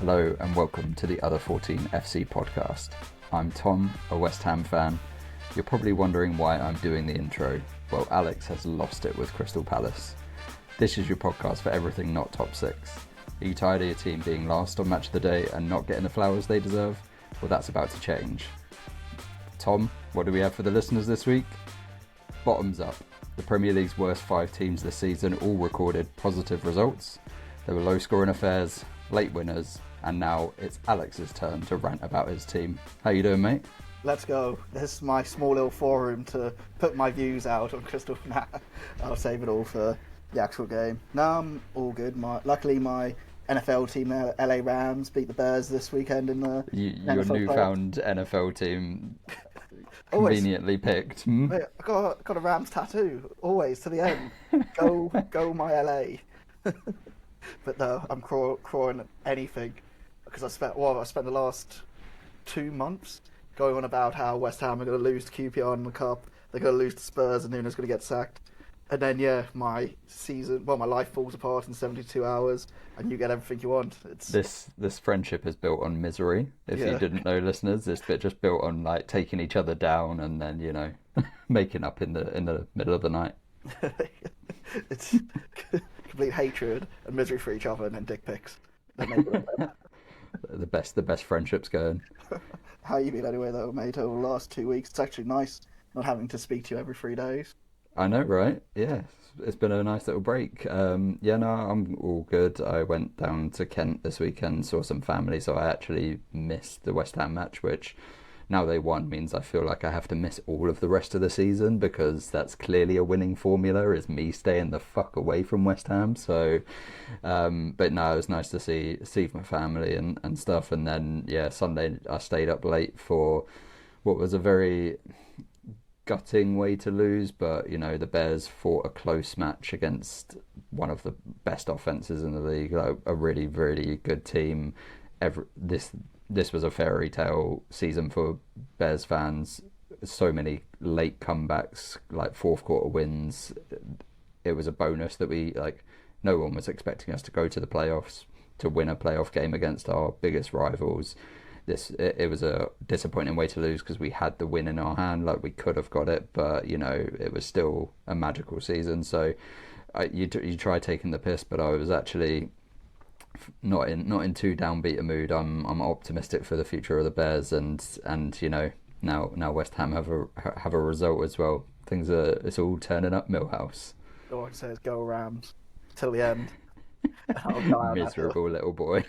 Hello and welcome to the Other 14 FC podcast. I'm Tom, a West Ham fan. You're probably wondering why I'm doing the intro. Well, Alex has lost it with Crystal Palace. This is your podcast for everything not top six. Are you tired of your team being last on match of the day and not getting the flowers they deserve? Well, that's about to change. Tom, what do we have for the listeners this week? Bottoms up. The Premier League's worst 5 teams this season all recorded positive results. There were low scoring affairs, late winners, and now it's Alex's turn to rant about his team. How you doing, mate? Let's go. This is my small little forum to put my views out on Crystal. I'll save it all for the actual game. No, I'm all good. Luckily, my NFL team, LA Rams, beat the Bears this weekend in the your newfound NFL team conveniently picked. I got a Rams tattoo, always to the end. Go my LA. But no, I'm crawling at anything because I spent the last 2 months going on about how West Ham are going to lose to QPR in the Cup, they're going to lose to Spurs, and Nuno's going to get sacked. And then my life falls apart in 72 hours, and you get everything you want. This friendship is built on misery. If you didn't know, listeners, this bit just built on like taking each other down and then making up in the middle of the night. It's complete hatred and misery for each other, and then dick pics. The best friendships going. How you been anyway, though, mate? Over the last 2 weeks, it's actually nice not having to speak to you every 3 days. I know, right? Yeah, it's been a nice little break. I'm all good. I went down to Kent this weekend, saw some family, so I actually missed the West Ham match, which now they won means I feel like I have to miss all of the rest of the season because that's clearly a winning formula, is me staying the fuck away from West Ham. So, but no, it was nice to see my family and stuff. And then, Sunday I stayed up late for what was a very gutting way to lose, but the Bears fought a close match against one of the best offenses in the league, like a really, really good team. This was a fairy tale season for Bears fans. So many late comebacks, like fourth quarter wins. It was a bonus that no one was expecting us to go to the playoffs, to win a playoff game against our biggest rivals. It was a disappointing way to lose because we had the win in our hand, like we could have got it, but it was still a magical season. So you try taking the piss, but I was actually not in too downbeat a mood. I'm optimistic for the future of the Bears, and now West Ham have a result as well. It's all turning up Millhouse. All I can say is go Rams till the end. Miserable little boy.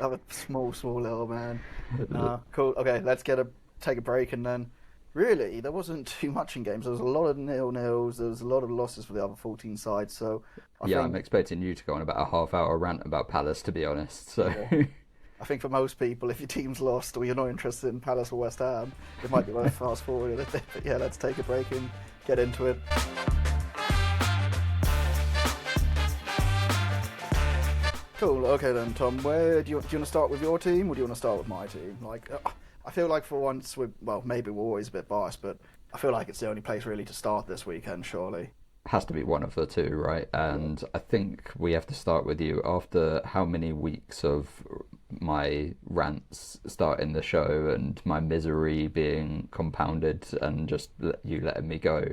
I'm a small little man. Cool. Okay, let's take a break, and then really there wasn't too much in games. There was a lot of 0-0s. There was a lot of losses for the other 14 sides. So I'm expecting you to go on about a half-hour rant about Palace, to be honest. So I think for most people, if your team's lost or you're not interested in Palace or West Ham, it might be worth fast forwarding a bit. But let's take a break and get into it. Cool. Okay then, Tom. Where do you want to start with your team, or do you want to start with my team? I feel like for once, maybe we're always a bit biased, but I feel like it's the only place really to start this weekend. Surely has to be one of the two, right? And I think we have to start with you after how many weeks of my rants starting the show and my misery being compounded and just you letting me go.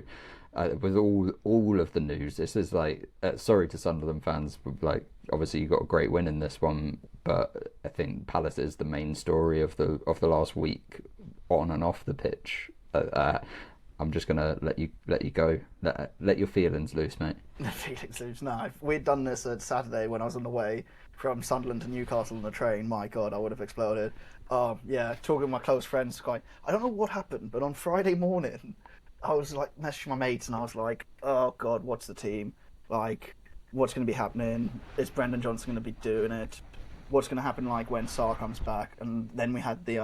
With all of the news, this is sorry to Sunderland fans, obviously you got a great win in this one, but I think Palace is the main story of the last week on and off the pitch. I'm just gonna let you go, let your feelings loose, mate. Feelings loose. No, if we'd done this at Saturday when I was on the way from Sunderland to Newcastle on the train, my God, I would have exploded. Talking to my close friends, I don't know what happened, but on Friday morning I was messaging my mates and I was like, oh God, what's the team? What's going to be happening? Is Brendan Johnson going to be doing it? What's going to happen when Sarr comes back? And then we had the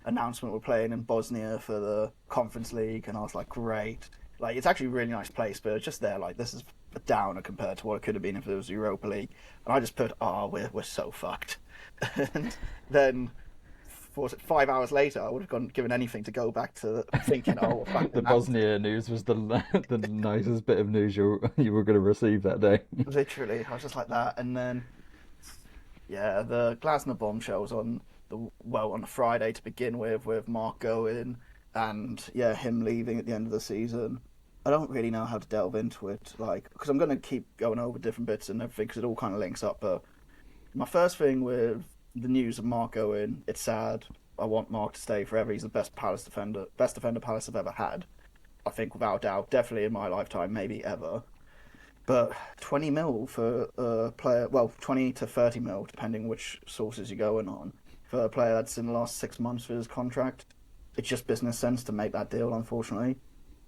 announcement we're playing in Bosnia for the Conference League, and I was like, great. It's actually a really nice place, but it's just there, this is a downer compared to what it could have been if it was Europa League. And I just put, we're so fucked. And then 5 hours later, I would have given anything to go back to thinking, the Bosnia news was the nicest bit of news you were going to receive that day. Literally, I was just like that, and then Yeah, the Glasner bombshells on on the Friday to begin with Mark going and yeah, him leaving at the end of the season. I don't really know how to delve into it, like, because I'm going to keep going over different bits and everything because it all kind of links up. But my first thing with the news of Mark going, it's sad. I want Mark to stay forever. He's the best defender Palace have ever had. I think without doubt, definitely in my lifetime, maybe ever. But 20 mil for a player, well, 20 to 30 mil, depending which sources you're going on, for a player that's in the last 6 months of his contract, it's just business sense to make that deal, unfortunately.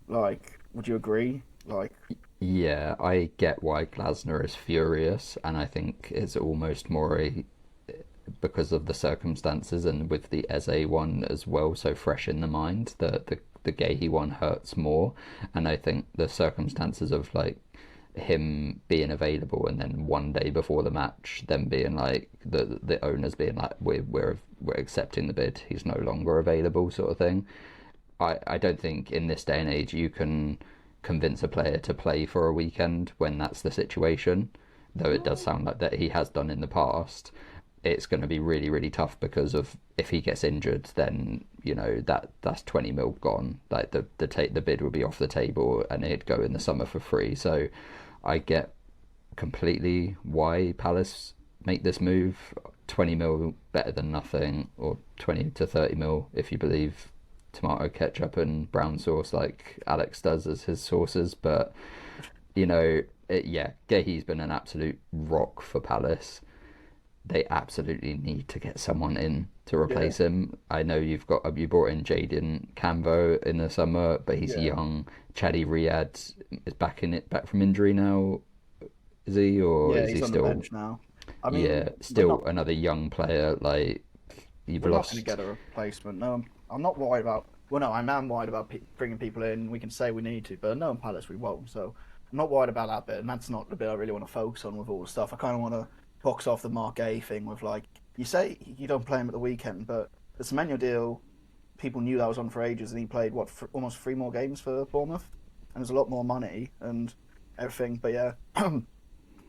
Like, would you agree? Like, Yeah, I get why Glasner is furious, and I think it's almost more because of the circumstances and with the Eze one as well, so fresh in the mind. The Guehi one hurts more, and I think the circumstances of like him being available and then one day before the match, them being like the owners being like we're accepting the bid, he's no longer available, sort of thing. I don't think in this day and age you can convince a player to play for a weekend when that's the situation. Though it does sound like that he has done in the past. It's going to be really, really tough because of if he gets injured, then that's 20 mil gone. Like the bid would be off the table and it'd go in the summer for free. So I get completely why Palace make this move. 20 mil better than nothing, or 20 to 30 mil if you believe tomato ketchup and brown sauce like Alex does as his sources. But yeah, Guehi's been an absolute rock for Palace. They absolutely need to get someone in to yeah, replace him. I know you brought in Jaden Camvo in the summer, but he's yeah, young. Chadi Riyad is back from injury now, is he, or yeah, is he he's on the still? bench now. I Yeah, mean, still another young player. Like you've we're not going to lost. get a replacement. No, I'm not worried about. Well, no, I am worried about bringing people in. We can say we need to, but no, in Palace we won't. So I'm not worried about that bit, and that's not the bit I really want to focus on with all the stuff. I kind of want to box off the Mark A thing with like you say you don't play him at the weekend, but the Semenyo deal, people knew that was on for ages, and he played almost 3 more games for Bournemouth, and there's a lot more money and everything. But yeah,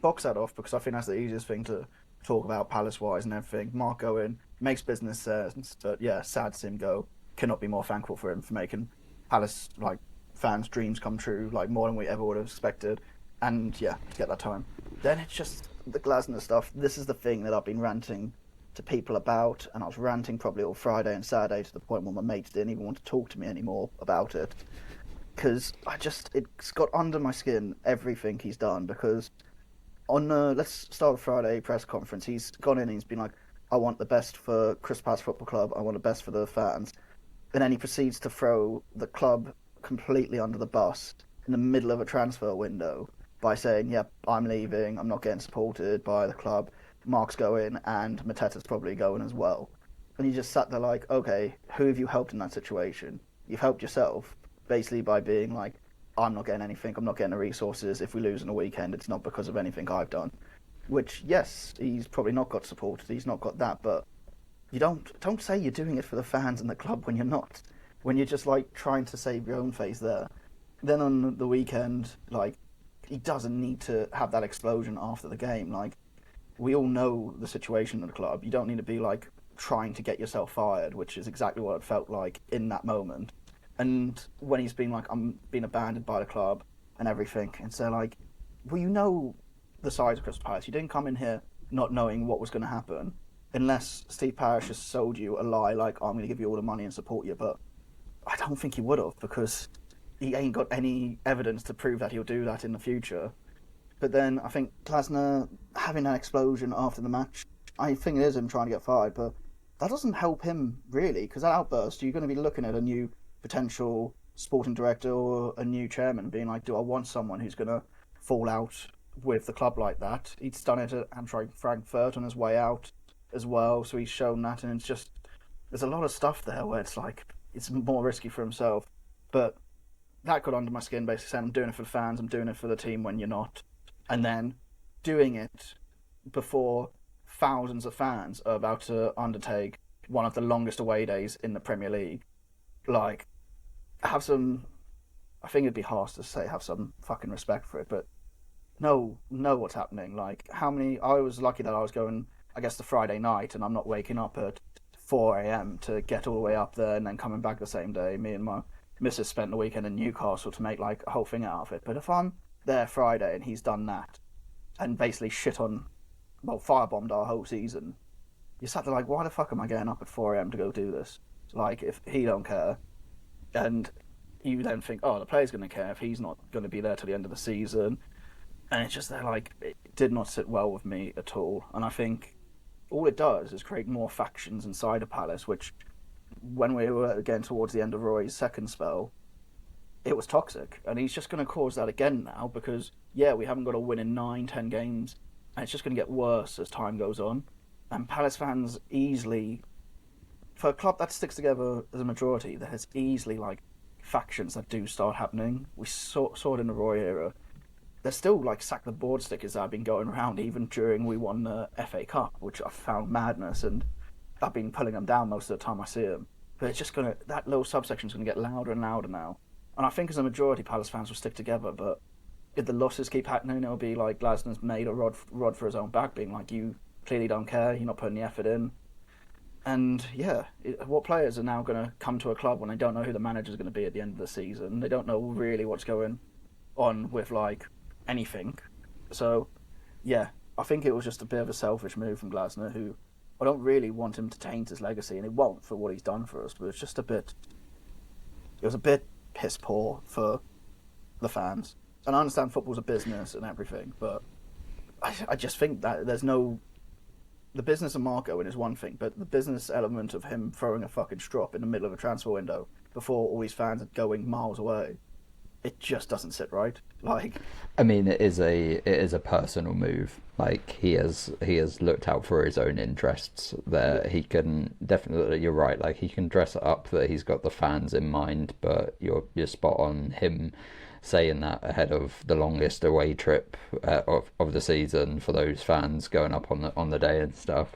box that off because I think that's the easiest thing to talk about Palace wise and everything. Mark Owen makes business sense, but yeah, sad to see him go. Cannot be more thankful for him for making Palace like fans' dreams come true, like more than we ever would have expected. And yeah, to get that time. Then it's just the Glasner stuff. This is the thing that I've been ranting to people about, and I was ranting probably all Friday and Saturday to the point where my mates didn't even want to talk to me anymore about it because it's got under my skin everything he's done because on let's start with Friday press conference. He's gone in and he's been like, "I want the best for Crystal Palace Football Club. I want the best for the fans." And then he proceeds to throw the club completely under the bus in the middle of a transfer window by saying, "Yep, I'm leaving. I'm not getting supported by the club. Mark's going, and Mateta's probably going as well." And you just sat there like, "Okay, who have you helped in that situation? You've helped yourself basically by being like, I'm not getting anything. I'm not getting the resources. If we lose in a weekend, it's not because of anything I've done." Which, yes, he's probably not got supported. He's not got that, but you don't say you're doing it for the fans and the club when you're not. When you're just like trying to save your own face there. Then on the weekend, like he doesn't need to have that explosion after the game. Like we all know the situation at the club. You don't need to be like trying to get yourself fired, which is exactly what it felt like in that moment. And when he's been like, I'm being abandoned by the club and everything, and so like, well, you know the size of Crystal Palace. You didn't come in here not knowing what was going to happen, unless Steve Parish has sold you a lie like, oh, I'm going to give you all the money and support you. But I don't think he would have because he ain't got any evidence to prove that he'll do that in the future. But then I think Glasner having that explosion after the match, I think it is him trying to get fired, but that doesn't help him really because that outburst, you're going to be looking at a new potential sporting director or a new chairman being like, do I want someone who's going to fall out with the club like that? He's done it at Eintracht Frankfurt on his way out as well, so he's shown that, and it's just there's a lot of stuff there where it's like it's more risky for himself. But that got under my skin, basically saying I'm doing it for the fans, I'm doing it for the team when you're not, and then doing it before thousands of fans are about to undertake one of the longest away days in the Premier League. Like, have some. I think it'd be harsh to say have some fucking respect for it, but know what's happening. Like, how many? I was lucky that I was going I guess, the Friday night, and I'm not waking up at 4 a.m. to get all the way up there and then coming back the same day. Me and my missus spent the weekend in Newcastle to make like a whole thing out of it. But if I'm there Friday and he's done that and basically firebombed our whole season, you sat there like, why the fuck am I getting up at 4 a.m. to go do this? Like, if he don't care, and you then think, oh, the player's going to care if he's not going to be there till the end of the season. And it's just that, like, it did not sit well with me at all. And I think all it does is create more factions inside of Palace, which, when we were getting towards the end of Roy's second spell, it was toxic. And he's just going to cause that again now because, yeah, we haven't got a win in 9-10 games, and it's just going to get worse as time goes on. And Palace fans easily, for a club that sticks together as a majority, there's easily, like, factions that do start happening. We saw it in the Roy era. There's still, like, sack the board stickers that have been going around even during we won the FA Cup, which I found madness, and I've been pulling them down most of the time I see them. But it's just going to, that little subsection's going to get louder and louder now. And I think as a majority, Palace fans will stick together, but if the losses keep happening, it'll be like Glasner's made a rod for his own back, being like, you clearly don't care, you're not putting the effort in. And yeah, what players are now going to come to a club when they don't know who the manager's going to be at the end of the season? They don't know really what's going on with, like, anything. So, yeah, I think it was just a bit of a selfish move from Glasner, who I don't really want him to taint his legacy, and it won't for what he's done for us, but it's just it was a bit piss poor for the fans. And I understand football's a business and everything, but I just think that the business of Mark Owen is one thing, but the business element of him throwing a fucking strop in the middle of a transfer window before all these fans are going miles away, it just doesn't sit right. Like, I mean, it is a personal move. Like, he has looked out for his own interests there. He can definitely, you're right, like, he can dress it up that he's got the fans in mind, but you're spot on. Him saying that ahead of the longest away trip of the season for those fans, going up on the day and stuff,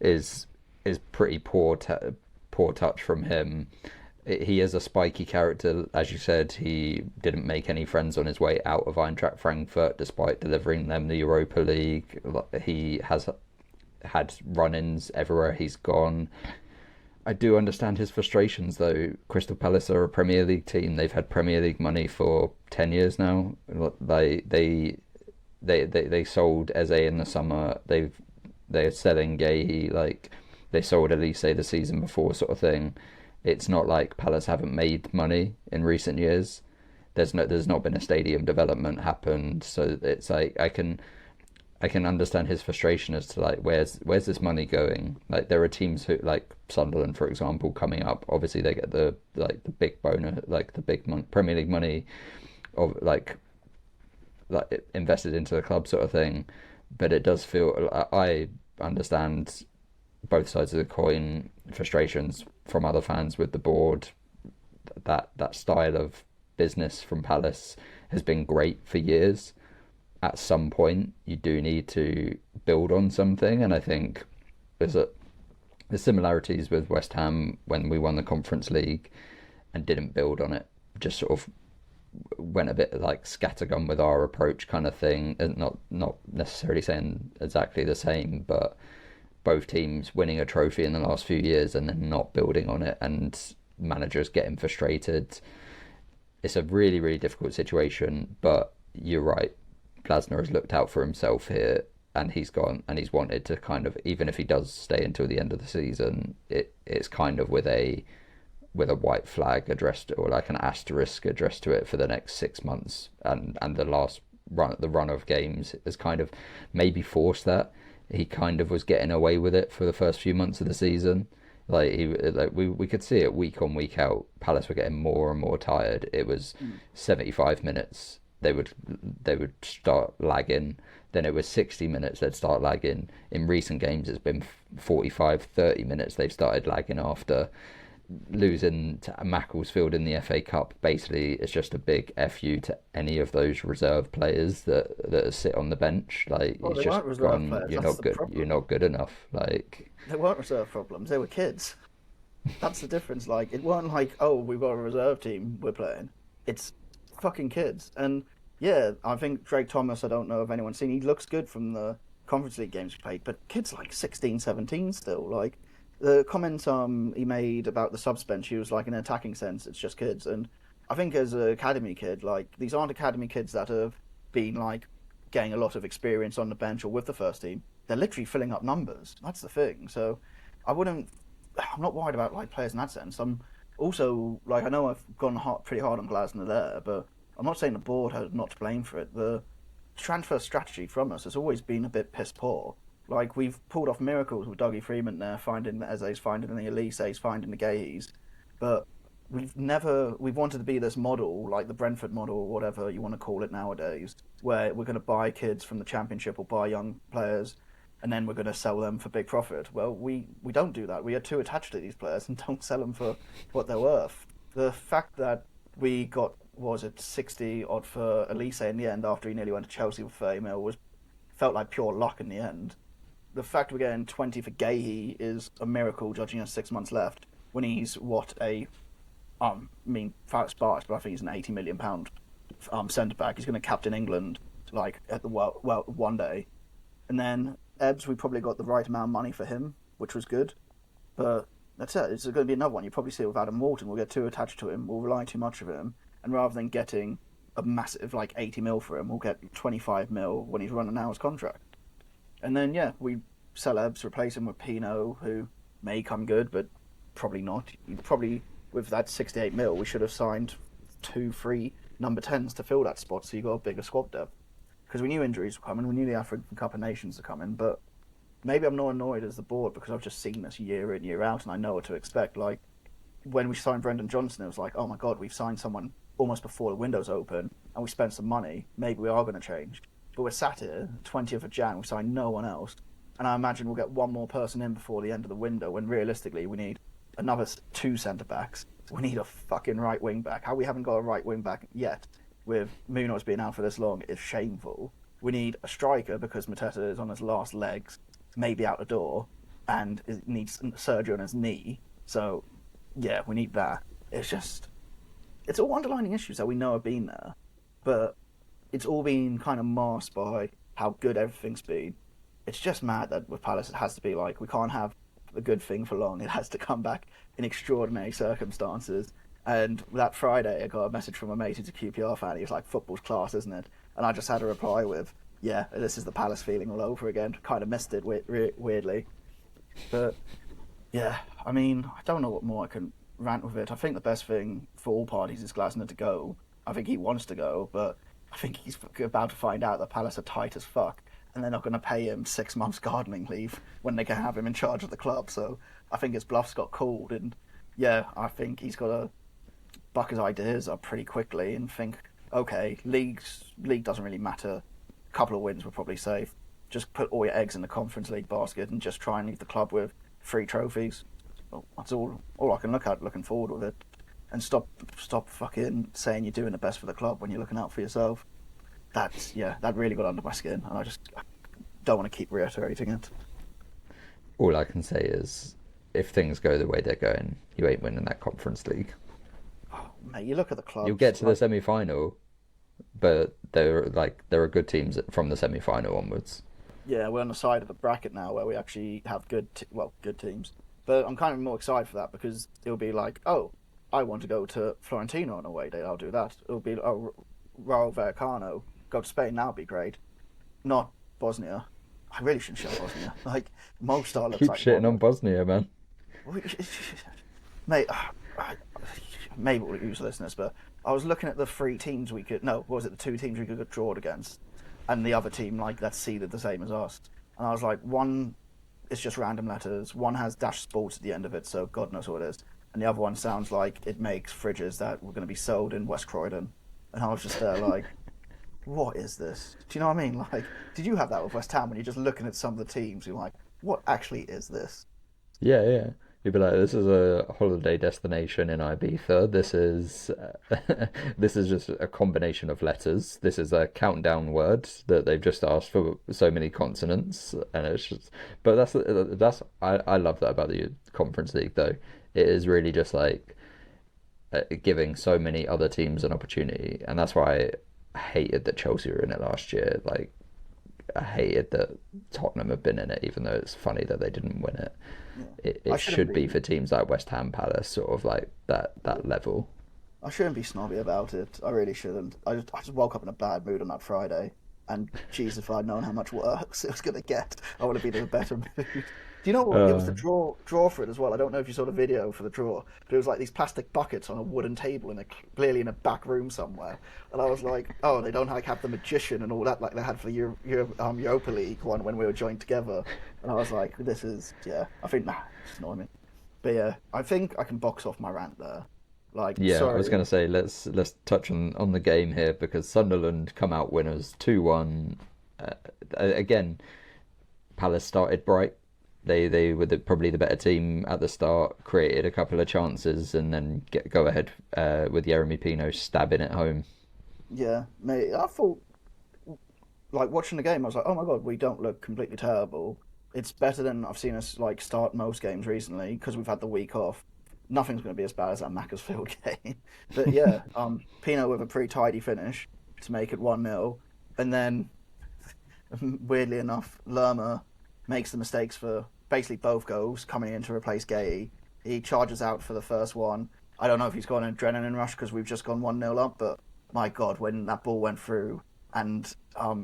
is pretty poor touch from him. He is a spiky character, as you said. He didn't make any friends on his way out of Eintracht Frankfurt, despite delivering them the Europa League. He has had run-ins everywhere he's gone. I do understand his frustrations, though. Crystal Palace are a Premier League team. They've had Premier League money for 10 years now. They sold Eze in the summer. They're selling Guehi. Like, they sold Elise the season before, sort of thing. It's not like Palace haven't made money in recent years. There's not been a stadium development happened, so it's like I can understand his frustration as to, like, where's this money going. Like, there are teams who, like Sunderland, for example, coming up. Obviously, they get the big bonus, like the big Premier League money, of like invested into the club, sort of thing. But it does feel, I understand both sides of the coin, frustrations from other fans with the board. That style of business from Palace has been great for years. At some point, you do need to build on something, and I think the similarities with West Ham when we won the Conference League and didn't build on it, just sort of went a bit like scattergun with our approach kind of thing. And not necessarily saying exactly the same, but both teams winning a trophy in the last few years and then not building on it, and managers getting frustrated. It's a really, really difficult situation, but you're right. Glasner has looked out for himself here, and he's gone and he's wanted to kind of, even if he does stay until the end of the season, it's kind of with a white flag addressed, or like an asterisk addressed to it for the next 6 months, and the run of games has kind of maybe forced that. He kind of was getting away with it for the first few months of the season. We could see it week on, week out. Palace were getting more and more tired. It was 75 minutes. They would start lagging. Then it was 60 minutes. They'd start lagging. In recent games, it's been 45, 30 minutes. They've started lagging after losing to Macclesfield in the FA Cup. Basically, it's just a big FU to any of those reserve players that sit on the bench. Like, it's just gone. You're not good. You're not good enough. Like, they weren't reserve problems. They were kids. That's the difference. Like, it weren't like, oh, we've got a reserve team we're playing. It's fucking kids. And yeah, I think Drake Thomas, I don't know if anyone's seen, he looks good from the Conference League games we played, but kids like 16, 17 still. Like, the comment he made about the subs bench, he was like, in an attacking sense, it's just kids. And I think as an academy kid, like, these aren't academy kids that have been, like, getting a lot of experience on the bench or with the first team. They're literally filling up numbers. That's the thing. So I'm not worried about, like, players in that sense. I'm also, like, I know I've gone pretty hard on Glasner there, but I'm not saying the board had not to blame for it. The transfer strategy from us has always been a bit piss poor. Like, we've pulled off miracles with Dougie Freeman there, finding the Eze's, finding the Elise's, finding the Guehis, but we've wanted to be this model, like the Brentford model, or whatever you want to call it nowadays, where we're going to buy kids from the Championship or buy young players, and then we're going to sell them for big profit. Well, we don't do that. We are too attached to these players and don't sell them for what they're worth. The fact that we got, was it 60 odd for Elise in the end after he nearly went to Chelsea with 30 mil felt like pure luck in the end. The fact we're getting 20 for Guehi is a miracle, judging us 6 months left, when he's Farris Barks, but I think he's an £80 million centre back. He's going to captain England like at the one day. And then Ebbs, we probably got the right amount of money for him, which was good. But that's it. It's going to be another one. You probably see it with Adam Morton. We'll get too attached to him. We'll rely too much of him. And rather than getting a massive, like, 80 mil for him, we'll get 25 mil when he's running out his contract. And then, yeah, we sell Ebbs, replace him with Pino, who may come good, but probably not. Probably, with that 68 mil, we should have signed 2-3 number 10s to fill that spot, so you got a bigger squad depth. Because we knew injuries were coming, we knew the African Cup of Nations are coming, but maybe I'm not annoyed as the board because I've just seen this year in, year out, and I know what to expect. Like, when we signed Brendan Johnson, it was like, oh my god, we've signed someone almost before the window's open, and we spent some money, maybe we are going to change. But we're sat here, 20th of Jan, we signed no one else, and I imagine we'll get one more person in before the end of the window, when realistically we need another 2 centre-backs. We need a fucking right wing-back. How we haven't got a right wing-back yet, with Munoz being out for this long, is shameful. We need a striker, because Mateta is on his last legs, maybe out the door, and needs surgery on his knee. So, yeah, we need that. It's all underlying issues that we know have been there, but it's all been kind of masked by how good everything's been. It's just mad that with Palace it has to be like, we can't have a good thing for long. It has to come back in extraordinary circumstances. And that Friday, I got a message from a mate who's a QPR fan. He was like, football's class, isn't it? And I just had a reply with, yeah, this is the Palace feeling all over again. Kind of missed it weirdly. But, yeah, I mean, I don't know what more I can rant with it. I think the best thing for all parties is Glasner to go. I think he wants to go, but I think he's about to find out that Palace are tight as fuck, and they're not going to pay him 6 months gardening leave when they can have him in charge of the club. So I think his bluff's got called, and yeah, I think he's got to buck his ideas up pretty quickly and think, okay, league doesn't really matter. A couple of wins we're probably safe. Just put all your eggs in the Conference League basket and just try and leave the club with 3 trophies. Well, that's all I can look at looking forward with it. And stop fucking saying you're doing the best for the club when you're looking out for yourself. That really got under my skin, and I don't want to keep reiterating it. All I can say is, if things go the way they're going, you ain't winning that Conference League. Oh, mate, you look at the clubs. You'll get to the semi-final, but there are good teams from the semi-final onwards. Yeah, we're on the side of the bracket now where we actually have good teams. But I'm kind of more excited for that, because it'll be like, oh, I want to go to Florentino on a away day, I'll do that. It'll be, oh, Raul Vallecano, go to Spain, that'll be great. Not Bosnia. I really shouldn't show Bosnia. Like, Mostar looks Keep like... Keep shitting on Bosnia, man. Mate, maybe we'll use listeners, but I was looking at the 3 teams we could... No, what was it, the 2 teams we could get drawn against, and the other team, like, that's seeded the same as us. And I was like, one is just random letters, one has dash sports at the end of it, so God knows what it is, and the other one sounds like it makes fridges that were going to be sold in West Croydon. And I was just there like, what is this? Do you know what I mean? Like, did you have that with West Ham when you're just looking at some of the teams, you're like, what actually is this? Yeah. You'd be like, this is a holiday destination in Ibiza. This is just a combination of letters. This is a countdown word that they've just asked for so many consonants, and it's just. But that's I love that about the Conference League, though. It is really just like giving so many other teams an opportunity, and that's why I hated that Chelsea were in it last year. Like, I hated that Tottenham have been in it, even though it's funny that they didn't win it. Yeah. I It shouldn't should be be. for teams like West Ham, Palace, sort of like that level. I shouldn't be snobby about it. I really shouldn't. I just woke up in a bad mood on that Friday, and jeez, if I'd known how much worse it was going to get, I would have been in a better mood. Do you know what? It was the draw for it as well. I don't know if you saw the video for the draw, but it was like these plastic buckets on a wooden table clearly in a back room somewhere. And I was like, oh, they don't like have the magician and all that like they had for the Europa League one when we were joined together. And I was like, this is I think it's annoying me. But yeah, I think I can box off my rant there. Like, Yeah, I sorry. was going to say let's touch on the game here because Sunderland come out winners 2-1. Again, Palace started bright. They were probably the better team at the start, created a couple of chances, and then go ahead with Yeremy Pino stabbing it home. Yeah, mate. I thought, like watching the game, I was like, oh my god, we don't look completely terrible. It's better than I've seen us like start most games recently because we've had the week off. Nothing's going to be as bad as that Macclesfield game. But yeah, Pino with a pretty tidy finish to make it 1-0, and then weirdly enough, Lerma makes the mistakes for basically both goals coming in to replace Guehi. He charges out for the first one. I don't know if he's got an adrenaline rush because we've just gone 1-0 up, but my God, when that ball went through, and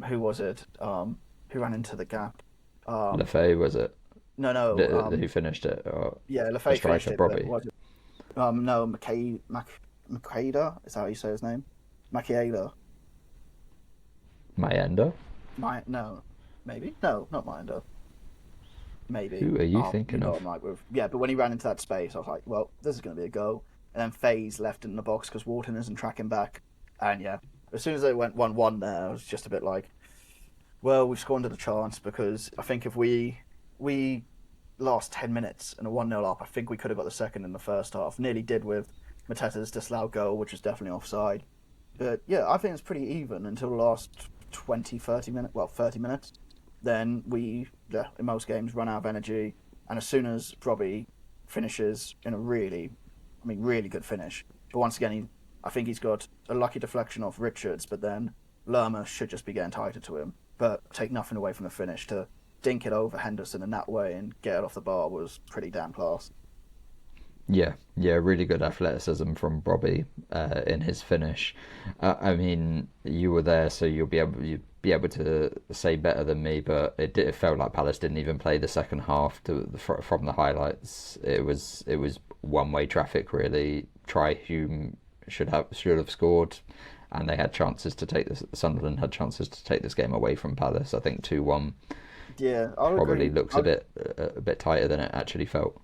who was it? Who ran into the gap? Lefay was it? No, no, Who finished it? Or yeah, the Lefay finished striker, it, but Robbie? was it? No, Makeda, is that how you say his name? Makieda. Mayenda? No, maybe? No, not Minder. Maybe. Who are you thinking know of? I'm like with. Yeah, but when he ran into that space, I was like, well, this is going to be a go. And then Faye's left in the box because Wharton isn't tracking back. And yeah, as soon as they went 1-1 there, I was just a bit like, well, we've squandered a chance because I think if we lost 10 minutes and a 1-0 up, I think we could have got the second in the first half. Nearly did with Mateta's disallowed goal, which was definitely offside. But yeah, I think it's pretty even until the last 30 minutes. Well, 30 minutes. Then we, in most games, run out of energy. And as soon as Robbie finishes in a really good finish. But once again, I think he's got a lucky deflection off Richards, but then Lerma should just be getting tighter to him. But take nothing away from the finish. To dink it over Henderson in that way and get it off the bar was pretty damn class. Yeah, really good athleticism from Robbie in his finish. I mean, you were there, so you'd be able to say better than me. But it felt like Palace didn't even play the second half. From the highlights, it was one-way traffic really. Hume should have scored, and they had chances to take this. Sunderland had chances to take this game away from Palace. I think 2-1 Yeah, I would probably agree. looks a bit tighter than it actually felt.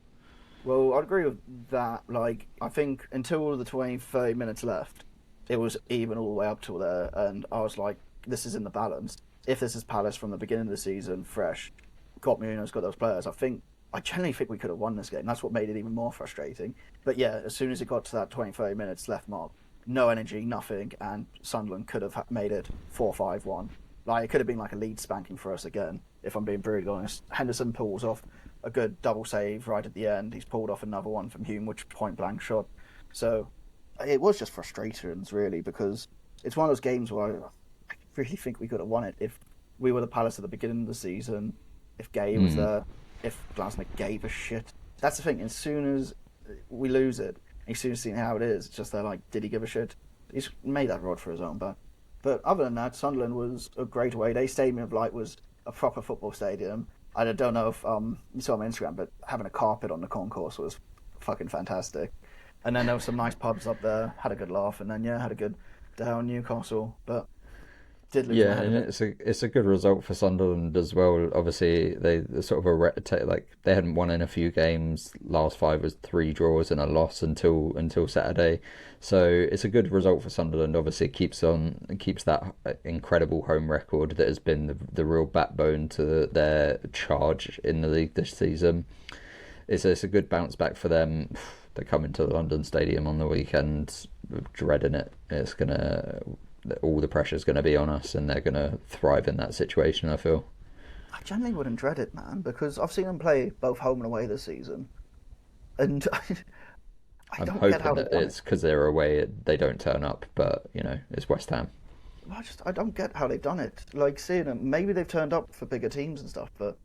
Well, I'd agree with that. Like, I think until the 30 minutes left, it was even all the way up till there, and I was like, this is in the balance. If this is Palace from the beginning of the season, fresh, got Munoz, got those players, I genuinely think we could have won this game. That's what made it even more frustrating. But yeah, as soon as it got to that 30 minutes left mark, no energy, nothing, and Sunderland could have made it 4-5-1. Like, it could have been like a lead spanking for us again, if I'm being brutally honest. Henderson pulls off a good double save right at the end. He's pulled off another one from Hume, which point blank shot. So it was just frustrations, really, because it's one of those games where I really think we could have won it if we were the Palace at the beginning of the season, if Guehi was there, if Glasner gave a shit. That's the thing. As soon as we lose it, as soon as seeing how it is, it's just they're like, did he give a shit? He's made that rod for his own back. But other than that, Sunderland was a great away day. Stadium of Light was a proper football stadium. I don't know if you saw on my Instagram, but having a carpet on the concourse was fucking fantastic. And then there were some nice pubs up there. Had a good laugh, and then had a good day on Newcastle. But did lose my Yeah, head a and bit. it's a good result for Sunderland as well. Obviously, they sort of like they hadn't won in a few games. Last five was 3 draws and a loss until Saturday, so it's a good result for Sunderland. Obviously, it keeps that incredible home record that has been the real backbone to their charge in the league this season. It's a good bounce back for them. They're coming to the London Stadium on the weekend, dreading it. It's gonna all the pressure's going to be on us, and they're going to thrive in that situation, I feel. I generally wouldn't dread it, man, because I've seen them play both home and away this season, and I I'm don't get how hoping they that won it's because they're away, they don't turn up, but, it's West Ham. I don't get how they've done it. Like seeing them, maybe they've turned up for bigger teams and stuff, but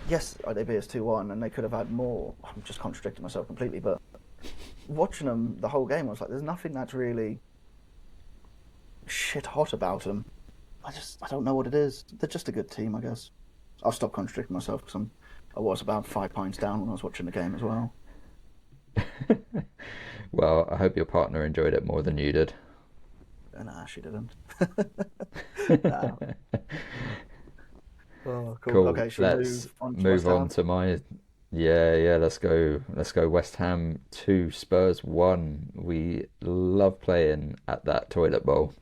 yes, they beat us 2-1, and they could have had more. I'm just contradicting myself completely, but watching them the whole game, I was like, there's nothing that's really shit hot about them. I don't know what it is. They're just a good team, I guess. I'll stop contradicting myself because I was about 5 points down when I was watching the game as well. Well, I hope your partner enjoyed it more than you did. Nah, she didn't. Nah. Oh, cool. Cool. Okay, should we Let's move on to move West on Ham? to my. Yeah. Let's go. Let's go. West Ham 2, Spurs 1. We love playing at that toilet bowl.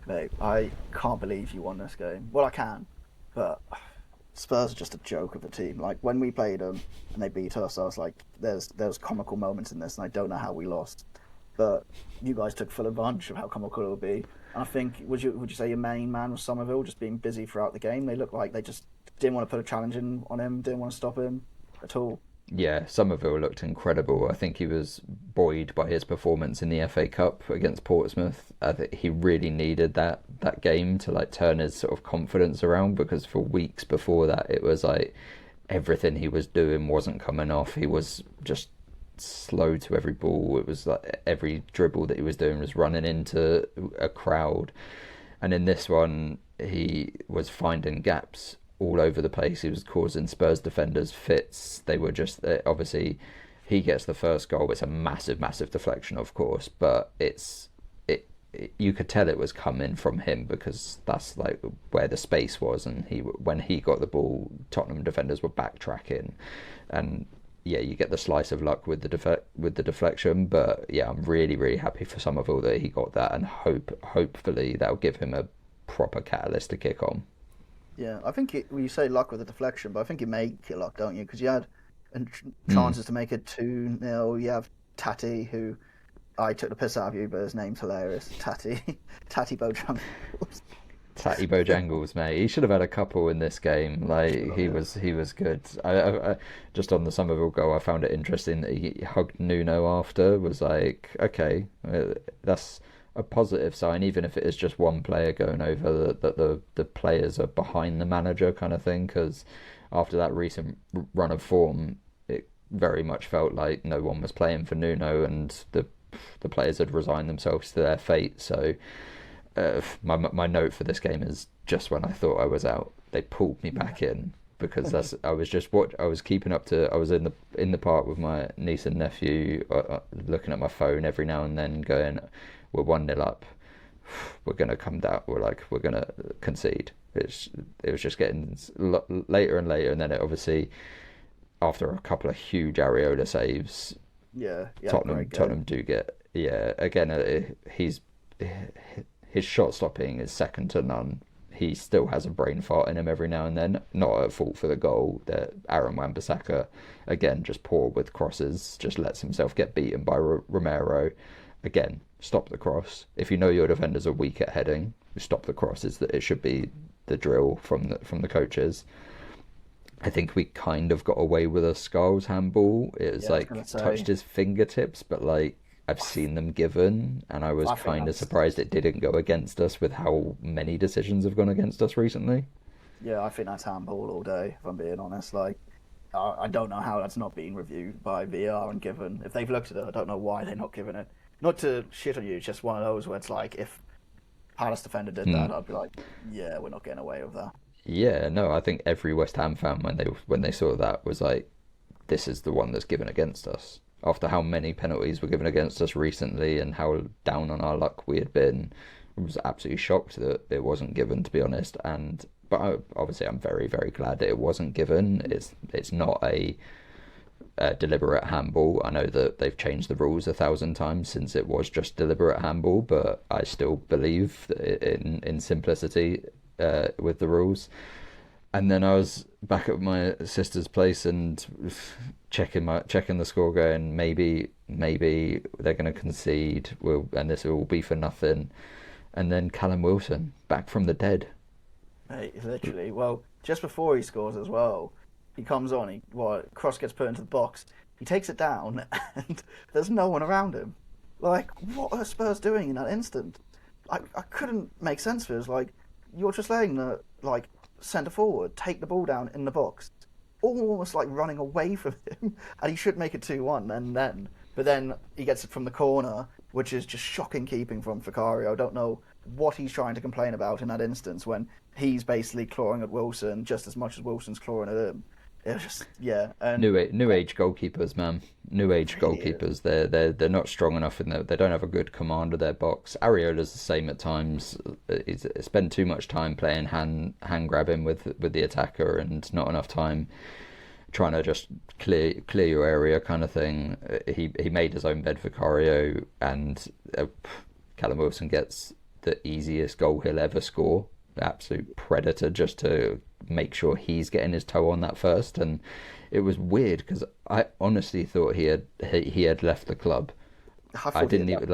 Mate, I can't believe you won this game. Well, I can, but Spurs are just a joke of a team. Like when we played them and they beat us, I was like, "There's comical moments in this, and I don't know how we lost." But you guys took full advantage of how comical it would be. And I think would you say your main man was Somerville just being busy throughout the game? They looked like they just didn't want to put a challenge in on him, didn't want to stop him at all. Yeah, Somerville looked incredible. I think he was buoyed by his performance in the FA Cup against Portsmouth. I think he really needed that game to like turn his sort of confidence around, because for weeks before that it was like everything he was doing wasn't coming off. He was just slow to every ball. It was like every dribble that he was doing was running into a crowd. And in this one, he was finding gaps all over the place. He was causing Spurs defenders fits. They were just obviously he gets the first goal. It's a massive, massive deflection, of course, but you could tell it was coming from him because that's like where the space was. And when he got the ball, Tottenham defenders were backtracking, and yeah, you get the slice of luck with the deflection. But yeah, I'm really, really happy for Somerville that he got that, and hopefully that'll give him a proper catalyst to kick on. Yeah, I think well, you say luck with the deflection, but I think you make it luck, don't you? Because you had Mm. chances to make it 2-0. You have Tati, who I took the piss out of you, but his name's hilarious. Tati, Tati Bojangles. Tatty Bojangles, mate. He should have had a couple in this game. Like Oh, he was good. Just on the Somerville goal, I found it interesting that he hugged Nuno after. Was like, okay, that's a positive sign, even if it is just one player going over. That the players are behind the manager, kind of thing. Because after that recent run of form, it very much felt like no one was playing for Nuno, and the players had resigned themselves to their fate. So my note for this game is just when I thought I was out, they pulled me back in, because that's I was just what I was keeping up to. I was in the park with my niece and nephew, looking at my phone every now and then, going, "We're 1-0 up. We're gonna come down. We're gonna concede." It was just getting later and later, and then it obviously after a couple of huge Areola saves, yeah, yeah, great game. Tottenham do get again. His shot stopping is second to none. He still has a brain fart in him every now and then. Not at fault for the goal. That Aaron Wan-Bissaka, again, just poor with crosses. Just lets himself get beaten by Romero. Again, stop the cross. If you know your defenders are weak at heading, stop the cross. It should be the drill from the coaches. I think we kind of got away with a Scholes handball. It was Yeah, I was gonna like touched say. his fingertips, but like I've seen them given, and I was I think kind of that's surprised it didn't go against us with how many decisions have gone against us recently. yeah, I think that's handball all day. If I'm being honest, like I don't know how that's not being reviewed by VR and given. If they've looked at it, I don't know why they're not giving it. Not to shit on you, it's just one of those where it's like if Palace defender did Hmm. that, I'd be like, yeah, we're not getting away with that. Yeah, no, I think every West Ham fan when they saw that was like, this is the one that's given against us. After how many penalties were given against us recently and how down on our luck we had been, I was absolutely shocked that it wasn't given, to be honest. Obviously I'm very, very glad that it wasn't given. It's not a deliberate handball. I know that they've changed the rules 1,000 times since it was just deliberate handball, but I still believe in simplicity with the rules. And then I was back at my sister's place and checking the score, going maybe they're going to concede, and this will be for nothing. And then Callum Wilson back from the dead. Mate, literally. Well, just before he scores as well, he comes on. Cross gets put into the box. He takes it down, and there's no one around him. Like, what are Spurs doing in that instant? I couldn't make sense of it. It was like, you're just letting the like centre forward take the ball down in the box, almost like running away from him, and he should make it 2-1 but then he gets it from the corner, which is just shocking keeping from Vicario. I don't know what he's trying to complain about in that instance when he's basically clawing at Wilson just as much as Wilson's clawing at him. It was just, yeah. And New age goalkeepers, man. New age really goalkeepers. They're not strong enough in they don't have a good command of their box. Areola's the same at times. He's spend too much time playing hand grabbing with the attacker and not enough time trying to just clear your area kind of thing. He made his own bed, Vicario, and Callum Wilson gets the easiest goal he'll ever score. Absolute predator, just to make sure he's getting his toe on that first. And it was weird because I honestly thought he had left the club. I didn't even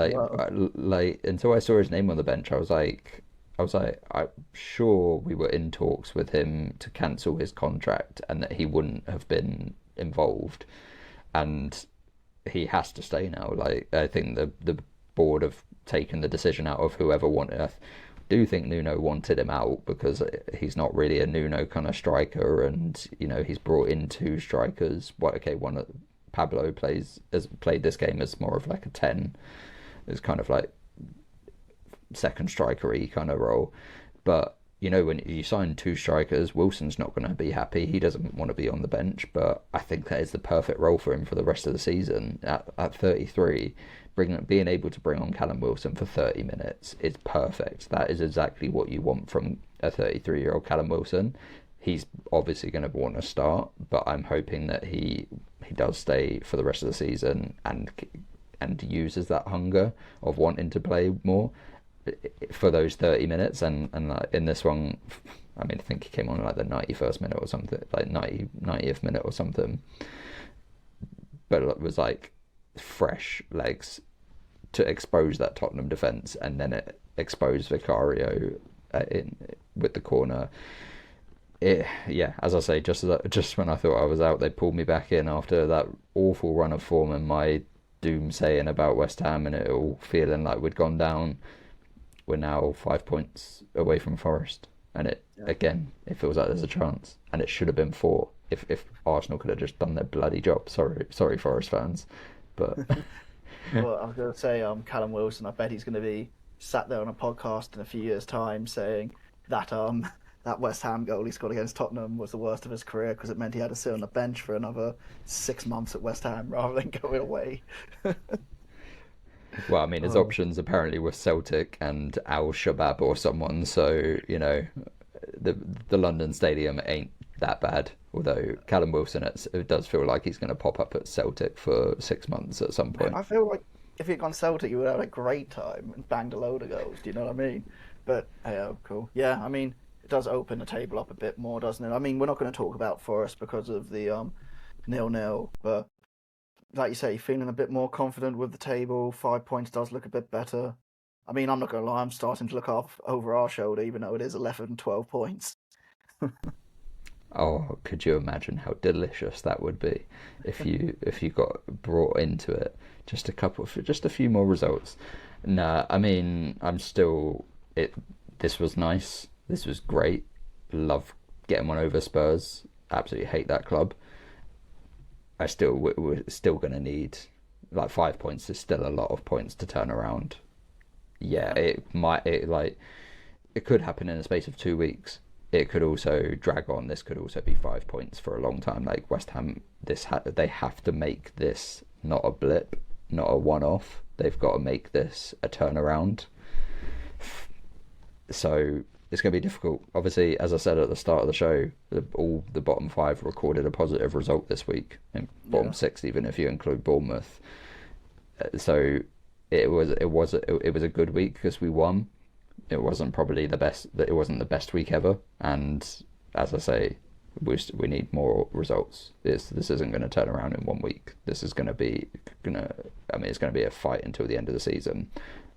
like until I saw his name on the bench. I was like, I'm sure we were in talks with him to cancel his contract and that he wouldn't have been involved, and he has to stay now. Like, I think the board have taken the decision out of whoever wanted. I do think Nuno wanted him out because he's not really a Nuno kind of striker, and he's brought in two strikers. Pablo played this game as more of like a 10. It's kind of like second striker-y kind of role. But when you sign two strikers, Wilson's not going to be happy. He doesn't want to be on the bench, but I think that is the perfect role for him for the rest of the season. At 33, being able to bring on Callum Wilson for 30 minutes is perfect. That is exactly what you want from a 33-year-old Callum Wilson. He's obviously going to want to start, but I'm hoping that he does stay for the rest of the season and uses that hunger of wanting to play more for those 30 minutes. And like in this one, I think he came on like the 91st minute or something, like 90th minute or something, but it was like fresh legs to expose that Tottenham defence, and then it exposed Vicario with the corner. As I say, just when I thought I was out, they pulled me back in after that awful run of form and my doom saying about West Ham and it all feeling like we'd gone down. We're now 5 points away from Forest, and again, it feels like there's a chance, and it should have been 4 if Arsenal could have just done their bloody job. Sorry, Forest fans, but well, I was going to say, Callum Wilson, I bet he's going to be sat there on a podcast in a few years' time saying that that West Ham goal he scored against Tottenham was the worst of his career because it meant he had to sit on the bench for another 6 months at West Ham rather than going away. Well, his options apparently were Celtic and Al Shabab or someone, so the London Stadium ain't that bad. Although Callum Wilson, it does feel like he's going to pop up at Celtic for 6 months at some point. I feel like if he'd gone Celtic, he would have had a great time and banged a load of goals. Do you know what I mean? But cool. Yeah, it does open the table up a bit more, doesn't it? We're not going to talk about Forest because of the 0-0, but like you say, feeling a bit more confident with the table. 5 points does look a bit better. I'm not going to lie, I'm starting to look over our shoulder, even though it is 11 and 12 points. Oh, could you imagine how delicious that would be if you got brought into it? Just a few more results. Nah, I'm still this was nice. This was great. Love getting one over Spurs. Absolutely hate that club. We're still going to need, like, 5 points is still a lot of points to turn around. Yeah, it could happen in the space of 2 weeks. It could also drag on. This could also be 5 points for a long time. Like West Ham, they have to make this not a blip, not a one-off. They've got to make this a turnaround. So it's going to be difficult. Obviously, as I said at the start of the show, all the bottom 5 recorded a positive result this week, and bottom 6, even if you include Bournemouth. So it was a good week because we won. It wasn't probably the best. It wasn't the best week ever, and as I say, we need more results. This isn't going to turn around in 1 week. This is going to be it's going to be a fight until the end of the season.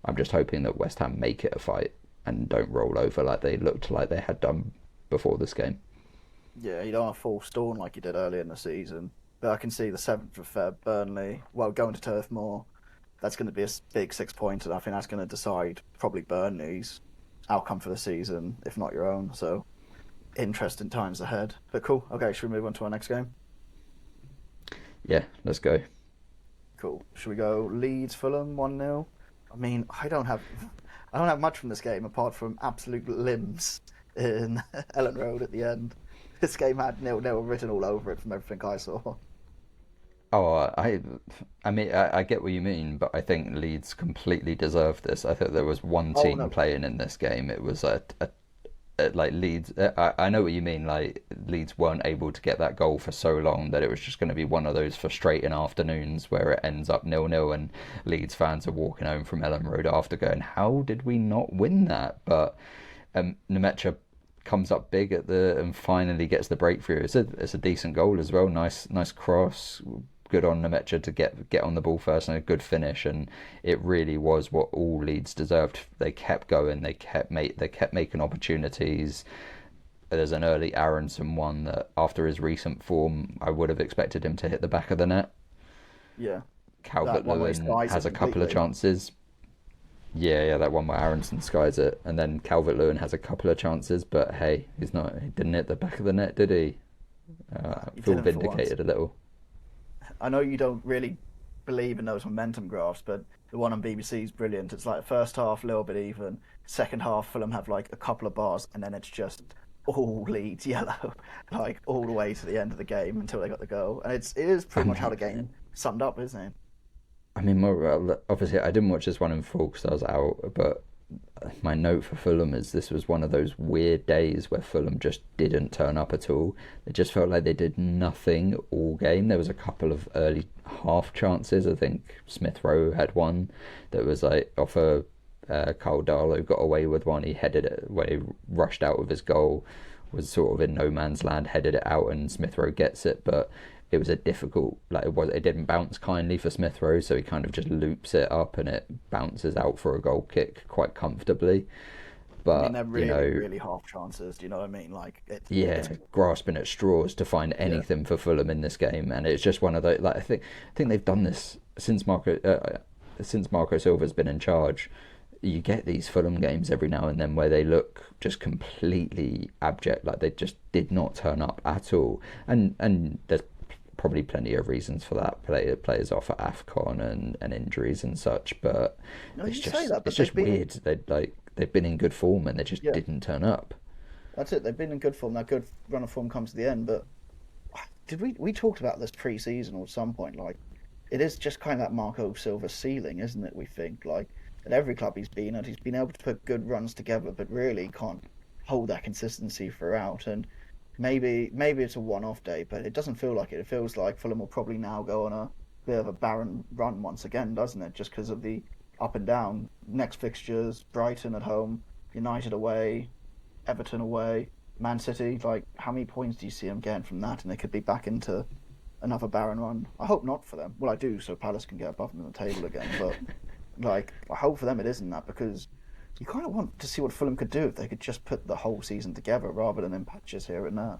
I'm just hoping that West Ham make it a fight and don't roll over like they looked like they had done before this game. Yeah, you don't want to fall Storm like you did earlier in the season. But I can see the 7th of Feb, Burnley, going to Turf Moor, that's going to be a big 6 points, and I think that's going to decide probably Burnley's outcome for the season, if not your own. So interesting times ahead. But cool. Okay, should we move on to our next game? Yeah, let's go. Cool. Should we go Leeds Fulham 1-0? I mean, I don't have much from this game apart from absolute limbs in Ellen Road at the end. This game had 0-0 written all over it from everything I saw. Oh, I mean, I get what you mean, but I think Leeds completely deserved this. I think there was one team No. playing in this game. It was like Leeds. I know what you mean. Like Leeds weren't able to get that goal for so long that it was just going to be one of those frustrating afternoons where it ends up 0-0 and Leeds fans are walking home from Ellen Road after going, "How did we not win that?" But Nemecha comes up big and finally gets the breakthrough. It's a decent goal as well. Nice cross. Good on Nemecha to get on the ball first and a good finish, and it really was what all Leeds deserved. They kept going, they kept making opportunities. There's an early Aronson one that, after his recent form, I would have expected him to hit the back of the net. Yeah. Calvert-Lewin has a couple of chances. Yeah, that one where Aronson skies it, and then Calvert-Lewin has a couple of chances, but hey, he didn't hit the back of the net, did he? Feel vindicated a little. I know you don't really believe in those momentum graphs, but the one on BBC is brilliant. It's like first half a little bit even, second half Fulham have like a couple of bars, and then it's just all Leeds yellow, like all the way to the end of the game until they got the goal. And it is pretty much how the game summed up, isn't it? I mean, obviously I didn't watch this one in full because I was out, but my note for Fulham is this was one of those weird days where Fulham just didn't turn up at all. It just felt like they did nothing all game. There was a couple of early half chances. I think Smith Rowe had one that was like off Carl Darlow got away with one. He headed it when he rushed out with his goal, was sort of in no man's land, headed it out, and Smith Rowe gets it, but it was a difficult, it didn't bounce kindly for Smith Rowe, so he kind of just loops it up and it bounces out for a goal kick quite comfortably. But I mean, they're really half chances. Do you know what I mean? Like, it's grasping at straws to find anything for Fulham in this game, and it's just one of those. Like I think they've done this since Marco Silva's been in charge. You get these Fulham games every now and then where they look just completely abject, like they just did not turn up at all, and there's probably plenty of reasons for that. Players off at AFCON and injuries and such, but it's just weird. They've been in good form and they just didn't turn up. That's it. They've been in good form. That good run of form comes to the end. But did we talked about this pre-season or at some point? Like, it is just kind of that Marco Silva ceiling, isn't it? We think like at every club he's been at, he's been able to put good runs together, but really can't hold that consistency throughout. And maybe it's a one-off day, but it doesn't feel like it. It feels like Fulham will probably now go on a bit of a barren run once again, doesn't it? Just because of the up and down. Next fixtures: Brighton at home, United away, Everton away, Man City. Like, how many points do you see them getting from that? And they could be back into another barren run. I hope not for them. Well, I do, so Palace can get above them in the table again. But like, I hope for them it isn't that, because you kind of want to see what Fulham could do if they could just put the whole season together rather than in patches here and there.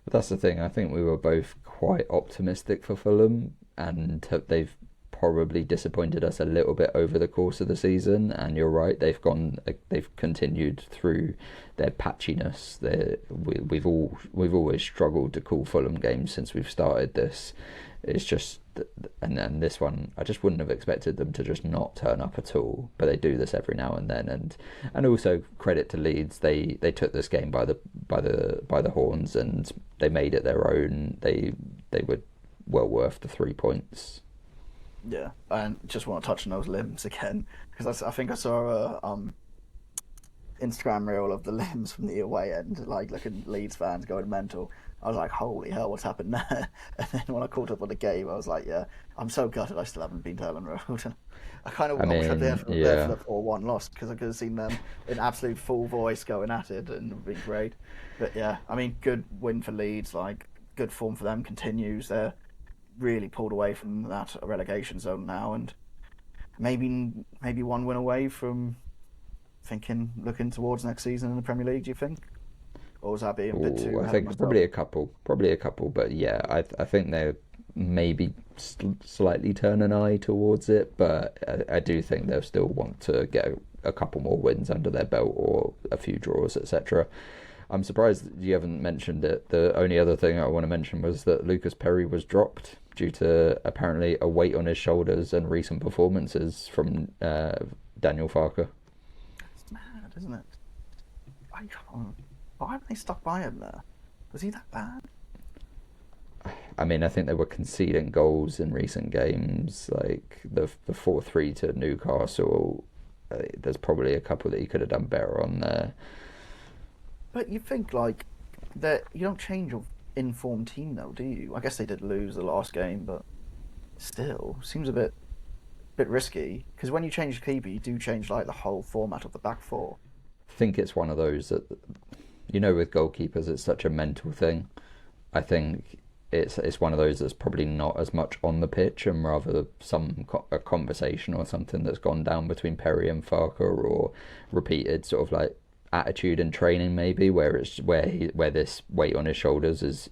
But that's the thing. I think we were both quite optimistic for Fulham, and they've probably disappointed us a little bit over the course of the season. And you're right, they've continued through their patchiness. We've always struggled to call Fulham games since we've started this. It's just, and then this one, I just wouldn't have expected them to just not turn up at all. But they do this every now and then, and also credit to Leeds. They took this game by the horns and they made it their own. They were well worth the 3 points. Yeah, and just want to touch on those limbs again, because I think I saw a Instagram reel of the limbs from the away end, like looking Leeds fans going mental. I was like, holy hell, what's happened there? And then when I caught up on the game, I was like, yeah, I'm so gutted I still haven't been to Ellen Road. I kind of wish I'd been there for the 4-1 loss, because I could have seen them in absolute full voice going at it, and it would be great. But yeah, I mean, good win for Leeds, like, good form for them continues. They're really pulled away from that relegation zone now, and maybe one win away from looking towards next season in the Premier League. Do you think, or was that being a bit too? I think probably a couple, but yeah, I think maybe slightly turn an eye towards it, but I do think they'll still want to get a couple more wins under their belt or a few draws, etc. I'm surprised that you haven't mentioned it. The only other thing I want to mention was that Lucas Perry was dropped due to apparently a weight on his shoulders and recent performances from Daniel Farke. It's mad, isn't it? Why haven't they stuck by him there? Was he that bad? I mean, I think they were conceding goals in recent games, like the 4-3 to Newcastle. There's probably a couple that he could have done better on there. But you think, like, that you don't change your informed team, though, do you? I guess they did lose the last game, but still, seems a bit risky. Because when you change keeper, you do change, like, the whole format of the back four. I think it's one of those that, with goalkeepers, it's such a mental thing. I think it's one of those that's probably not as much on the pitch and rather a conversation or something that's gone down between Perry and Farke, or repeated sort of like attitude and training, maybe, where this weight on his shoulders is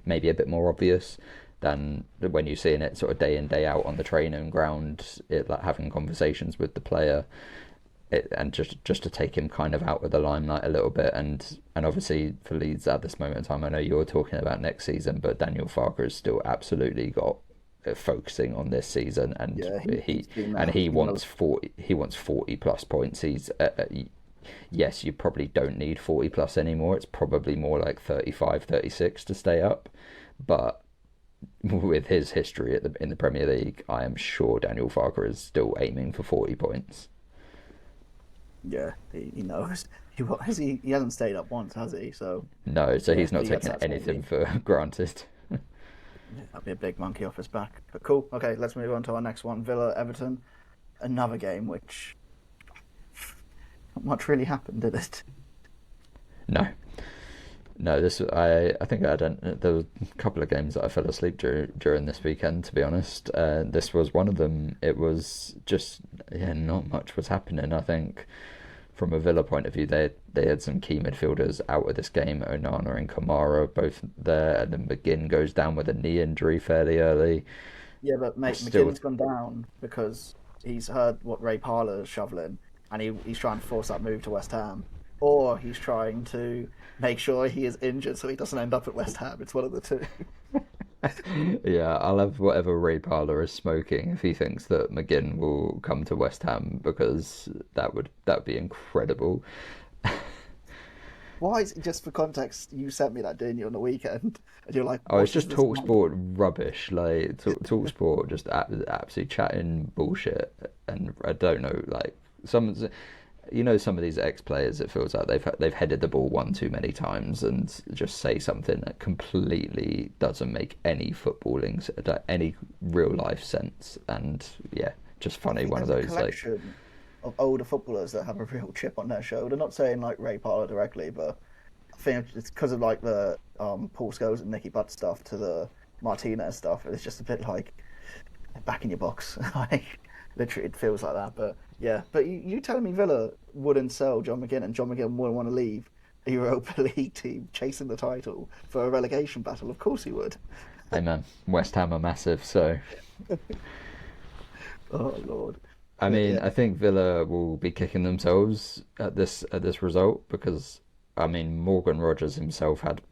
maybe a bit more obvious than when you're seeing it sort of day in day out on the training ground, like having conversations with the player. And just to take him kind of out of the limelight a little bit, and obviously for Leeds at this moment in time, I know you're talking about next season, but Daniel Farke has still absolutely got focusing on this season, and he wants 40 plus points. He's yes, you probably don't need 40 plus anymore. It's probably more like 35, 36 to stay up, but with his history in the Premier League, I am sure Daniel Farke is still aiming for 40 points. Yeah, he knows. He hasn't stayed up once, has he? So no, so he's not taking anything for granted. That'd be a big monkey off his back. But cool. Okay, let's move on to our next one. Villa, Everton. Another game which not much really happened, did it? No. This I think there were a couple of games that I fell asleep during this weekend, to be honest. This was one of them. It was just not much was happening. I think from a Villa point of view, they had some key midfielders out of this game. Onana and Kamara both there, and then McGinn goes down with a knee injury fairly early. Yeah, but mate, McGinn's gone down because he's heard what Ray Parlour's shoveling, and he's trying to force that move to West Ham. Or he's trying to make sure he is injured so he doesn't end up at West Ham. It's one of the two. Yeah, I'll have whatever Ray Parlour is smoking if he thinks that McGinn will come to West Ham, because that would be incredible. Why is it, just for context, you sent me that, didn't you, on the weekend? And you're like, oh, it's just TalkSport rubbish. Like TalkSport just absolutely chatting bullshit, and I don't know, like some of these ex-players, it feels like they've headed the ball one too many times and just say something that completely doesn't make any footballing, any real life sense, and yeah, just funny. One of those like of older footballers that have a real chip on their shoulder. Not saying like Ray Parlour directly, but I think it's because of like the Paul Scholes and Nicky Butt stuff to the Martinez stuff. It's just a bit like back in your box. Like literally, it feels like that, but. Yeah, but you telling me Villa wouldn't sell John McGinn, and John McGinn wouldn't want to leave a Europa League team chasing the title for a relegation battle? Of course he would. Hey man, West Ham are massive, so... Oh, Lord. I mean, yeah. I think Villa will be kicking themselves at this result, because, I mean, Morgan Rogers himself had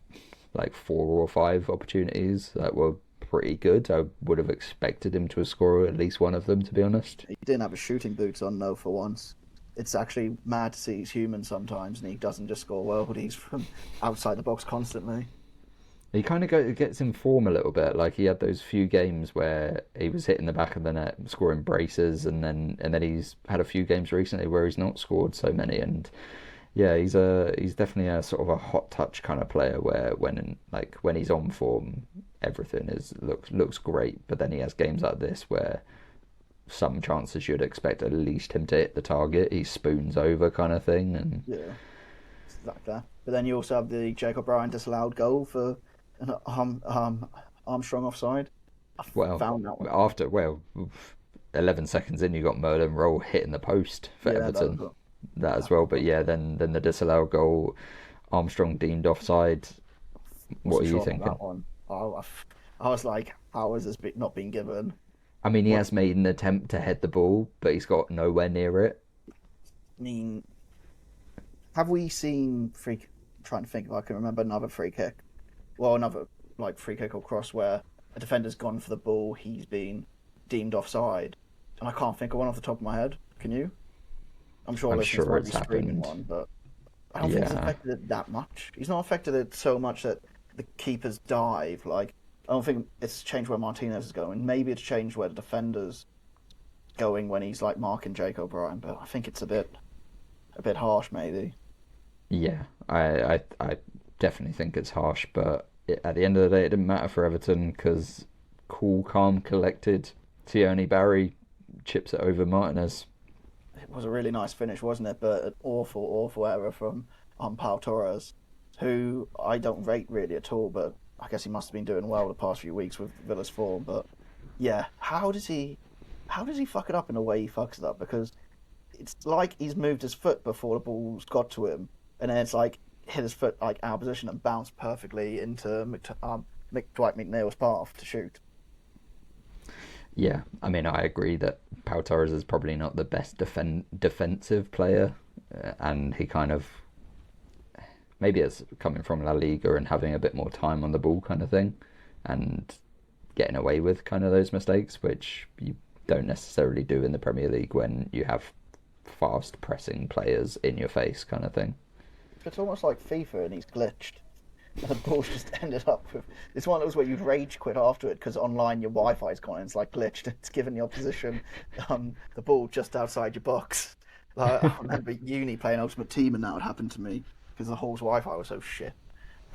like 4 or 5 opportunities that were pretty good. I would have expected him to have scored at least one of them, to be honest. He didn't have his shooting boots on, no, for once. It's actually mad to see he's human sometimes, and he doesn't just score well, but he's from outside the box constantly. He kind of gets in form a little bit. Like, he had those few games where he was hitting the back of the net, scoring braces, and then he's had a few games recently where he's not scored so many. And yeah, he's definitely a sort of a hot touch kind of player, where when he's on form, everything looks great. But then he has games like this where some chances you'd expect at least him to hit the target, he spoons over kind of thing. And yeah, it's like that. But then you also have the Jacob Bryan disallowed goal for an Armstrong offside. Found that one. After 11 seconds in, you got Merlin Roll hitting the post for Everton. That as well, but yeah, then the disallowed goal, Armstrong deemed offside. What are you thinking? That one? I was like, powers has not been given. I mean, he has made an attempt to head the ball, but he's got nowhere near it. I mean, have we seen I'm trying to think if I can remember another free kick. Well, another like free kick or cross where a defender's gone for the ball, he's been deemed offside. And I can't think of one off the top of my head. Can you? I'm sure it's happened. One, but I don't think it's affected it that much. He's not affected it so much that the keeper's dive. Like, I don't think it's changed where Martinez is going. Maybe it's changed where the defender's going when he's like marking Jake O'Brien. But I think it's a bit harsh, maybe. Yeah, I definitely think it's harsh, but at the end of the day, it didn't matter for Everton because cool, calm, collected Tierney Barry chips it over Martinez. It was a really nice finish, wasn't it? But an awful error from Pau Torres, who I don't rate really at all, but I guess he must have been doing well the past few weeks with Villa's form. But yeah, how does he fuck it up in the way he fucks it up? Because it's like he's moved his foot before the ball's got to him, and then it's like hit his foot like out of position and bounced perfectly into Dwight McNeil's path to shoot. Yeah, I mean, I agree that Pau Torres is probably not the best defensive player, and he kind of, maybe it's coming from La Liga and having a bit more time on the ball kind of thing, and getting away with kind of those mistakes, which you don't necessarily do in the Premier League when you have fast pressing players in your face kind of thing. It's almost like FIFA and he's glitched. And the ball's just ended up with... It's one of those where you'd rage quit after it because online your Wi-Fi's gone and it's like glitched. It's given the opposition the ball just outside your box. Like, I remember uni playing Ultimate Team and that would happen to me because the whole Wi-Fi was so shit.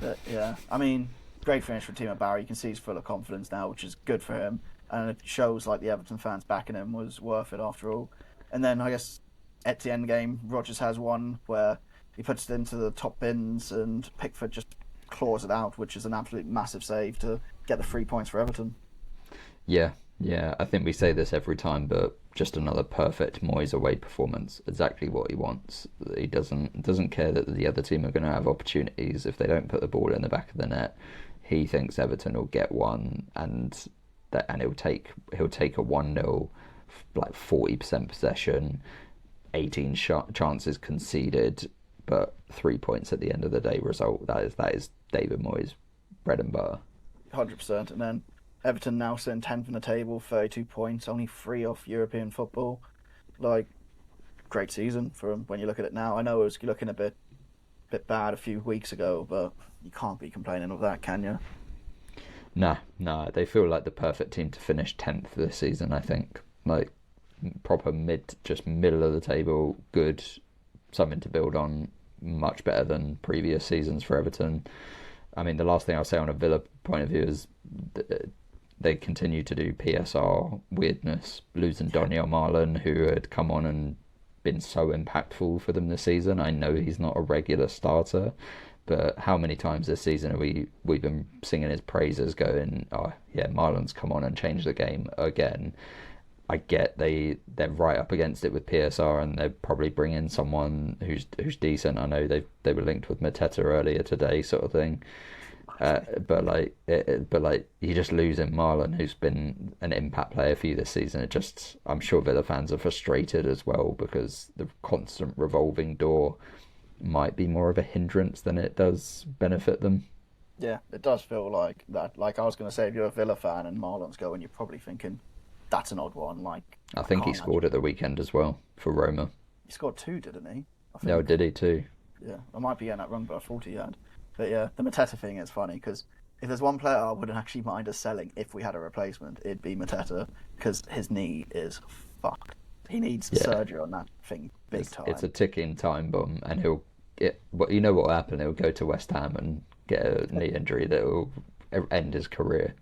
But yeah, I mean, great finish for Timo Barry. You can see he's full of confidence now, which is good for him. And it shows like the Everton fans backing him was worth it after all. And then I guess at the end game, Rodgers has one where he puts it into the top bins and Pickford just claws it out, which is an absolute massive save to get the 3 points for Everton. Yeah, I think we say this every time, but just another perfect Moyes away performance. Exactly what he wants. He doesn't care that the other team are going to have opportunities if they don't put the ball in the back of the net. He thinks Everton will get one, and he'll take a 1-0, like 40% possession, 18 chances conceded, but 3 points at the end of the day result. That is David Moyes' bread and butter. 100%. And then Everton now sitting 10th in the table, 32 points, only 3 off European football. Like, great season for him when you look at it now. I know it was looking a bit bad a few weeks ago, but you can't be complaining of that, can you? Nah. They feel like the perfect team to finish 10th this season, I think. Like, proper middle of the table, good, something to build on, much better than previous seasons for Everton. I mean, the last thing I'll say on a Villa point of view is they continue to do PSR weirdness, losing Daniel Marlon, who had come on and been so impactful for them this season. I know he's not a regular starter, but how many times this season have we've been singing his praises going, oh yeah, Marlon's come on and changed the game again. I get they're right up against it with PSR, and they're probably bringing someone who's decent. I know they were linked with Mateta earlier today, sort of thing. But you just losing Marlon, who's been an impact player for you this season. I'm sure Villa fans are frustrated as well because the constant revolving door might be more of a hindrance than it does benefit them. Yeah, it does feel like that. Like I was going to say, if you're a Villa fan and Marlon's going, you're probably thinking, that's an odd one. Like I think he scored at the weekend as well for Roma. He scored 2, didn't he? No, did he too? Yeah, I might be getting that wrong, but I thought he had. But yeah, the Mateta thing is funny because if there's one player I wouldn't actually mind us selling if we had a replacement, it'd be Mateta because his knee is fucked. He needs surgery on that thing big time. It's a ticking time bomb, and he'll get. Well, you know what will happen? He'll go to West Ham and get a knee injury that will end his career.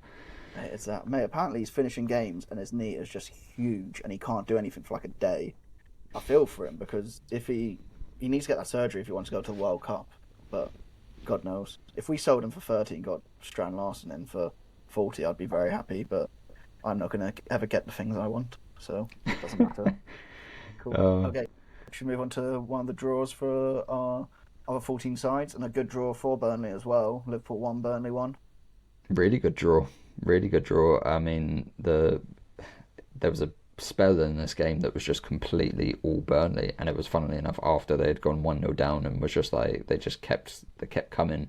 It's that, mate. Apparently, he's finishing games and his knee is just huge, and he can't do anything for like a day. I feel for him because if he needs to get that surgery if he wants to go to the World Cup, but God knows. If we sold him for 30 and got Strand Larsen in for 40, I'd be very happy. But I'm not going to ever get the things I want, so it doesn't matter. Cool. Okay, should we move on to one of the draws for our other 14 sides, and a good draw for Burnley as well. Liverpool 1, Burnley 1. Really good draw. really good draw. I mean, there was a spell in this game that was just completely all Burnley, and it was funnily enough after they had gone 1-0 down and was just like they kept coming.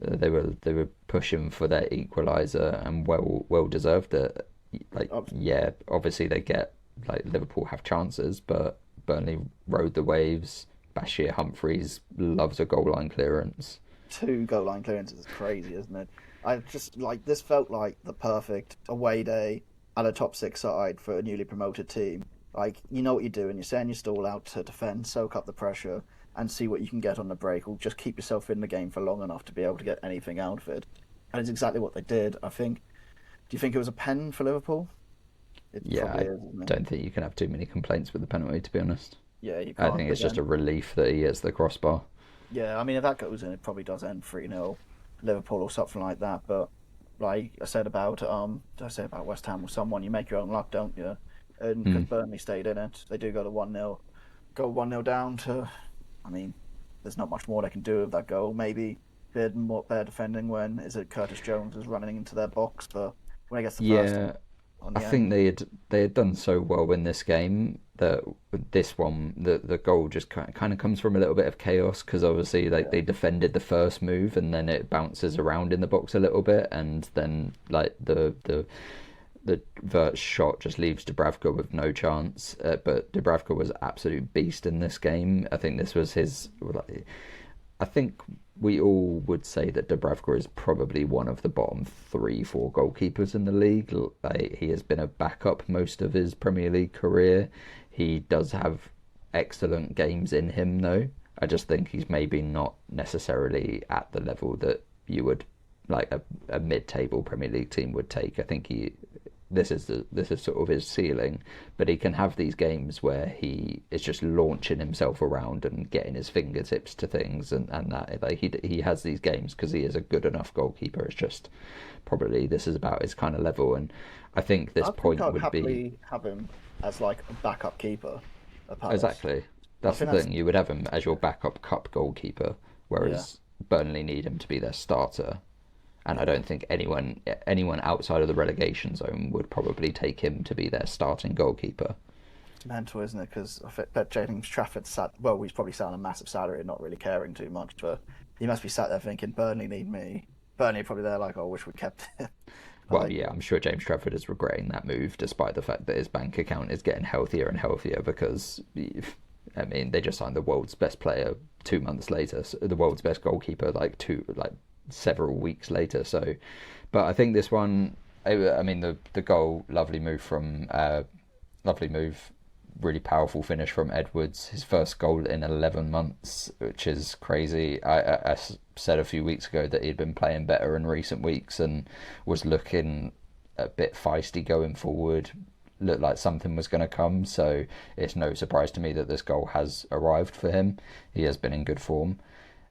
They were pushing for their equaliser and well deserved it. Like, yeah, obviously they get, like, Liverpool have chances, but Burnley rode the waves. Bashir Humphreys loves a goal line clearance. 2 goal line clearances is crazy, isn't it? I just like this felt like the perfect away day at a top 6 side for a newly promoted team. Like, you know what you're doing. You're saying you're still out to defend, soak up the pressure, and see what you can get on the break, or just keep yourself in the game for long enough to be able to get anything out of it. And it's exactly what they did, I think. Do you think it was a pen for Liverpool? Yeah, I isn't it? don't think you can have too many complaints with the penalty, to be honest. Yeah, you I can't. think it's just a relief that he hits the crossbar. Yeah, I mean, if that goes in, it probably does end 3-0 Liverpool or something like that. But like I said about did I say about West Ham or someone, you make your own luck, don't you? And because Burnley stayed in it, they do go to 1-0, go 1-0 down to. I mean, there's not much more they can do with that goal. Maybe better defending when Curtis Jones is running into their box, but when he gets the first on the I end. think they had done so well in this game that with this one, the goal just kind of comes from a little bit of chaos, because obviously they defended the first move and then it bounces around in the box a little bit, and then like the Vert's shot just leaves Dubravka with no chance. But Dubravka was an absolute beast in this game. I think this was his. I think we all would say that Dubravka is probably one of the bottom 3-4 goalkeepers in the league. Like, he has been a backup most of his Premier League career. He does have excellent games in him, though. I just think he's maybe not necessarily at the level that you would, like, a mid-table Premier League team would take. I think this is sort of his ceiling, but he can have these games where he is just launching himself around and getting his fingertips to things, and that, like, he has these games because he is a good enough goalkeeper. It's just probably this is about his kind of level, and I think this point I'd would happily be have him as like a backup keeper at Palace. exactly. That's the thing. You would have him as your backup cup goalkeeper, whereas Burnley need him to be their starter. And I don't think anyone outside of the relegation zone would probably take him to be their starting goalkeeper. It's mental, isn't it? Because I bet James Trafford's he's probably sat on a massive salary and not really caring too much, but he must be sat there thinking, Burnley need me. Burnley are probably there like, oh, I wish we'd kept him. Well, yeah, I'm sure James Trafford is regretting that move, despite the fact that his bank account is getting healthier and healthier, because, I mean, they just signed the world's best player 2 months later, so the world's best goalkeeper several weeks later. So, but I think this one, I mean, the goal, lovely move, really powerful finish from Edwards. His first goal in 11 months, which is crazy. I said a few weeks ago that he'd been playing better in recent weeks and was looking a bit feisty going forward. Looked like something was going to come, so it's no surprise to me that this goal has arrived for him. He has been in good form.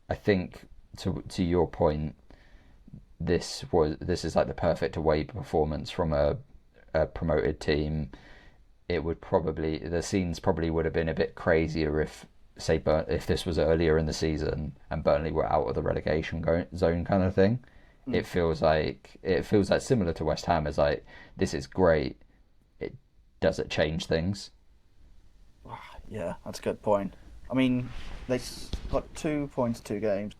I think, to your point, this is like the perfect away performance from a promoted team. The scenes probably would have been a bit crazier if this was earlier in the season and Burnley were out of the relegation zone kind of thing. It feels like similar to West Ham. Is like, this is great. Does it change things? Yeah, that's a good point. I mean, they got 2 points, 2 games.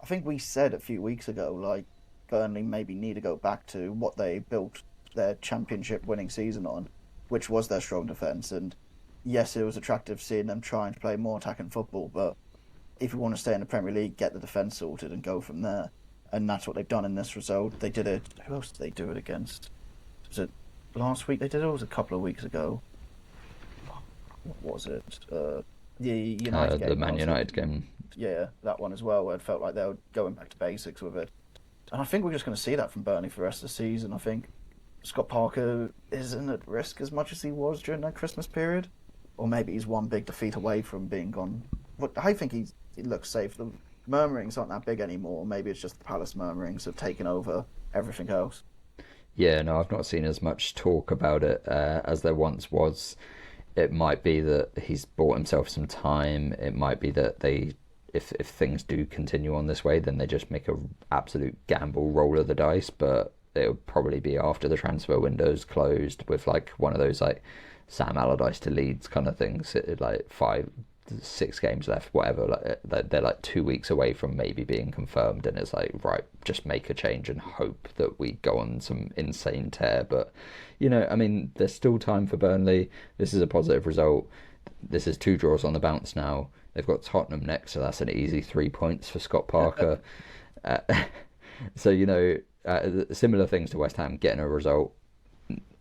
I think we said a few weeks ago, like, Burnley maybe need to go back to what they built their championship winning season on, which was their strong defence. And yes, it was attractive seeing them trying to play more attacking football, but if you want to stay in the Premier League, get the defence sorted and go from there. And that's what they've done in this result. They did it. Who else did they do it against? Was it last week they did it, or was it a couple of weeks ago? What was it? The United game. The Man United game. Yeah, that one as well, where it felt like they were going back to basics with it. And I think we're just going to see that from Burnley for the rest of the season. I think Scott Parker isn't at risk as much as he was during that Christmas period. Or maybe he's one big defeat away from being gone. But I think he looks safe. The murmurings aren't that big anymore. Maybe it's just the Palace murmurings have taken over everything else. Yeah, no, I've not seen as much talk about it as there once was. It might be that he's bought himself some time. It might be that if things do continue on this way, then they just make a absolute gamble, roll of the dice. But it'll probably be after the transfer window's closed, with like one of those like Sam Allardyce to Leeds kind of things. Like 5-6 games left, whatever. Like they're like 2 weeks away from maybe being confirmed, and it's like, right, just make a change and hope that we go on some insane tear. But I mean, there's still time for Burnley. This is a positive result. This is 2 draws on the bounce now. They've got Tottenham next, so that's an easy 3 points for Scott Parker. So similar things to West Ham, getting a result.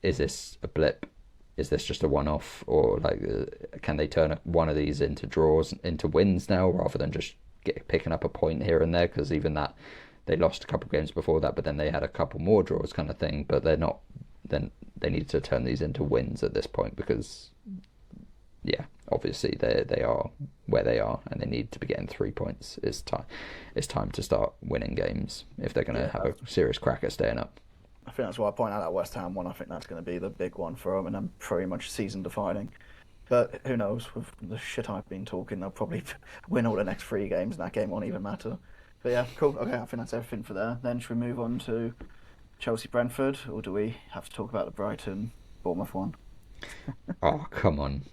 Is this a blip? Is this just a one-off, or can they turn one of these into draws, into wins now, rather than just picking up a point here and there? Because even that, they lost a couple of games before that, but then they had a couple more draws, kind of thing. But they're not. Then they need to turn these into wins at this point, because obviously they are where they are, and they need to be getting 3 points. It's time to start winning games if they're going to have a serious crack at staying up. I think that's why I point out that West Ham one. I think that's going to be the big one for them, and then pretty much season defining. But who knows? With the shit I've been talking, they'll probably win all the next 3 games, and that game won't even matter. But yeah, cool. Okay, I think that's everything for there. Then should we move on to Chelsea-Brentford, or do we have to talk about the Brighton-Bournemouth one? Oh, come on.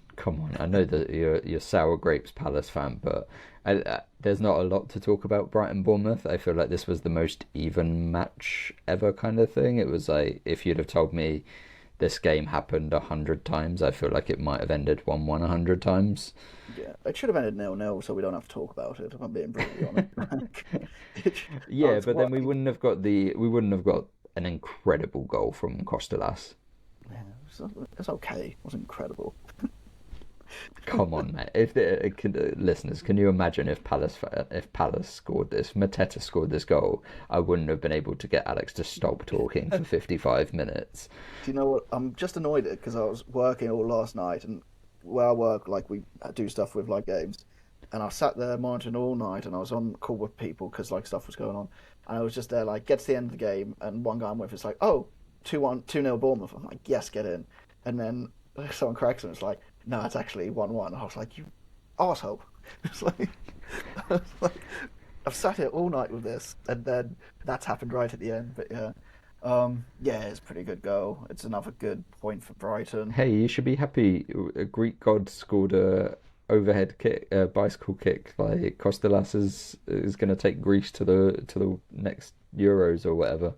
I know that you're sour grapes Palace fan, but there's not a lot to talk about Brighton-Bournemouth. I feel like this was the most even match ever, kind of thing. It was like, if you'd have told me this game happened 100 times, I feel like it might have ended 1-1 100 times. Yeah, it should have ended 0-0, so we don't have to talk about it, if I'm being brutally honest. Yeah, but then we wouldn't have got an incredible goal from Costellas. Yeah, it's okay. It wasn't incredible. Come on, mate. Listeners, can you imagine if Palace scored this, Mateta scored this goal? I wouldn't have been able to get Alex to stop talking for 55 minutes. Do you know what? I'm just annoyed because I was working all last night, and where I work, we do stuff with games, and I sat there monitoring all night, and I was on call with people because stuff was going on, and I was just there get to the end of the game, and one guy I'm with is like, oh, 2-0 Bournemouth. I'm like, yes, get in. And then someone corrects him, it's like, no, it's actually 1-1. I was like, you arsehole. It's I've sat here all night with this, and then that's happened right at the end. But it's a pretty good goal. It's another good point for Brighton. Hey, you should be happy. A Greek god scored a overhead kick, a bicycle kick. Costellas is going to take Greece to the next Euros or whatever.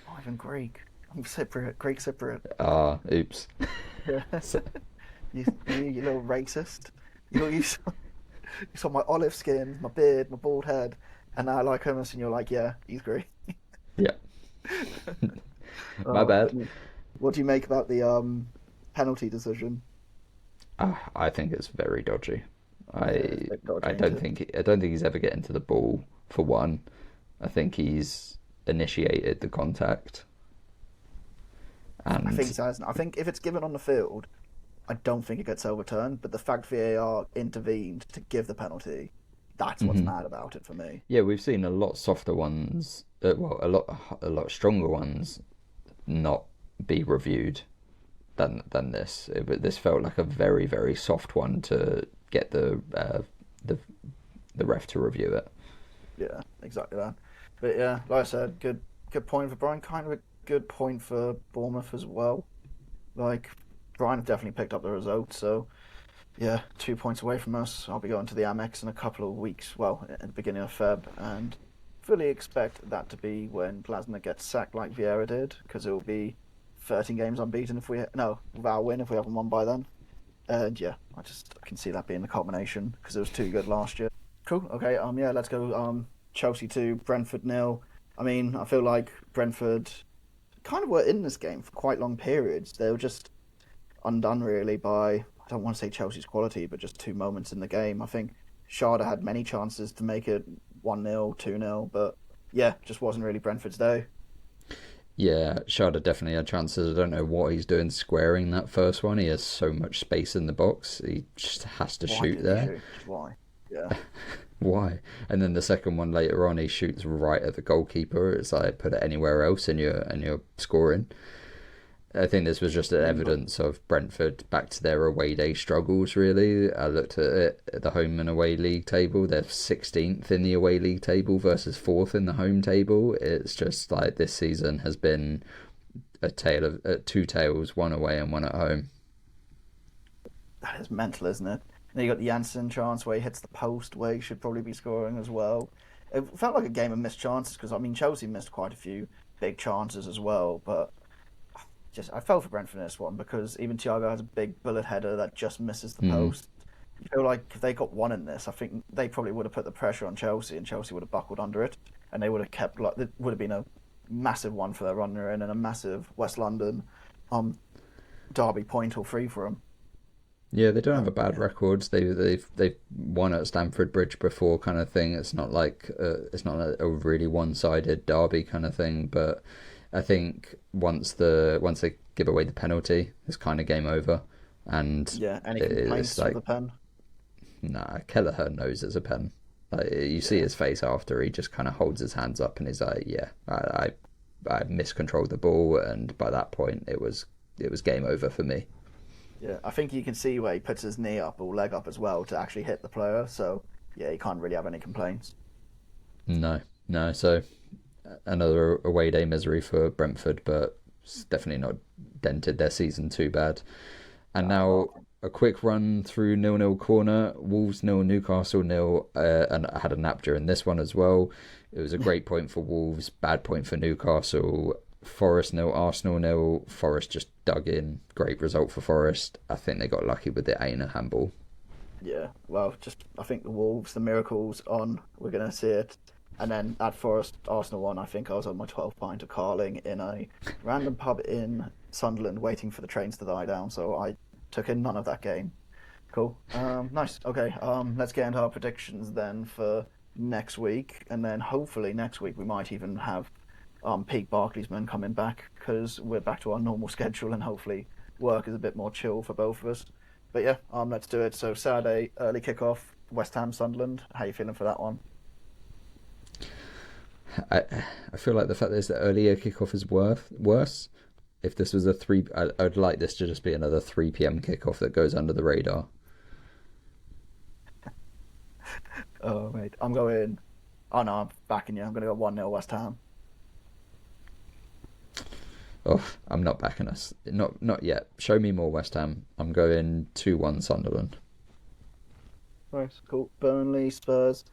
Not even Greek. I'm Cypriot, Greek Cypriot. Ah, oops. Yeah. You little racist. You saw my olive skin, my beard, my bald head, and now I like hummus, and you're like, yeah, he's Greek. Yeah. My bad. What do you make about the penalty decision? I think it's very dodgy. Dodgy, I don't think he's ever getting to the ball, for one. I think he's initiated the contact. And I think he hasn't. I think if it's given on the field, I don't think it gets overturned. But the fact VAR intervened to give the penalty, that's what's mad about it for me. Yeah, we've seen a lot softer ones, a lot stronger ones, not be reviewed than this. But this felt like a very, very soft one to get the ref to review it. Yeah, exactly that. But yeah, like I said, good point for Brian. Kind of a good point for Bournemouth as well. Brian have definitely picked up the result, so yeah, 2 points away from us. I'll be going to the Amex in a couple of weeks, at the beginning of Feb, and fully expect that to be when Glasner gets sacked like Vieira did, because it will be 13 games unbeaten without a win if we haven't won by then. And yeah, I can see that being the culmination, because it was too good last year. Cool, okay, let's go Chelsea 2, Brentford 0. I mean, I feel like Brentford kind of were in this game for quite long periods. They were just undone really by, I don't want to say Chelsea's quality, but just 2 moments in the game. I think Sharda had many chances to make it 1-0, 2-0, but yeah, just wasn't really Brentford's day. Yeah, Sharda definitely had chances. I don't know what he's doing squaring that first one. He has so much space in the box. He just has to shoot there. Why? Yeah. Why? And then the second one later on, he shoots right at the goalkeeper. It's like, put it anywhere else and you're scoring. I think this was just an evidence of Brentford back to their away day struggles, really. I looked at it at the home and away league table. They're 16th in the away league table versus 4th in the home table. It's just like this season has been a tale of two tails, one away and one at home. That is mental, isn't it? And then you got the Janssen chance where he hits the post where he should probably be scoring as well. It felt like a game of missed chances because, I mean, Chelsea missed quite a few big chances as well, but I fell for Brentford in this one because even Thiago has a big bullet header that just misses the post. I feel like if they got one in this, I think they probably would have put the pressure on Chelsea, and Chelsea would have buckled under it, and they would have kept like it would have been a massive one for their runner in and a massive West London derby point or three for them. Yeah, they don't have a bad record. They've won at Stamford Bridge before, kind of thing. It's not like it's not a really one-sided derby kind of thing, but I think once they give away the penalty, it's kind of game over. And yeah, any complaints like, with the pen? Nah, Kelleher knows it's a pen. Like, you see his face after, he just kind of holds his hands up and he's like, "Yeah, I miscontrolled the ball," and by that point, it was game over for me. Yeah, I think you can see where he puts his knee up or leg up as well to actually hit the player. So yeah, he can't really have any complaints. No. So another away day misery for Brentford, but it's definitely not dented their season too bad. And now a quick run through 0-0 corner. Wolves 0, Newcastle 0, and I had a nap during this one as well. It was a great point for Wolves, bad point for Newcastle. Forest 0, Arsenal 0. Forest just dug in. Great result for Forest. I think they got lucky with the Aina handball. Yeah, well, I think the Wolves, the miracles on. We're going to see it. And then at Forest Arsenal one, I think I was on my 12 pint of carling in a random pub in Sunderland waiting for the trains to die down. So I took in none of that game. Cool. Nice. Okay. Let's get into our predictions then for next week, and then hopefully next week we might even have peak Barclaysman coming back because we're back to our normal schedule and hopefully work is a bit more chill for both of us. But yeah, let's do it. So Saturday early kickoff, West Ham Sunderland. How you feeling for that one? I feel like the fact that it's the earlier kickoff is worse. If this was I'd like this to just be another 3 p.m. kickoff that goes under the radar. Oh mate, I'm going. Oh no, I'm backing you. I'm going to go 1-0 West Ham. Oh, I'm not backing us. Not yet. Show me more West Ham. I'm going 2-1 Sunderland. Nice, cool. Burnley Spurs.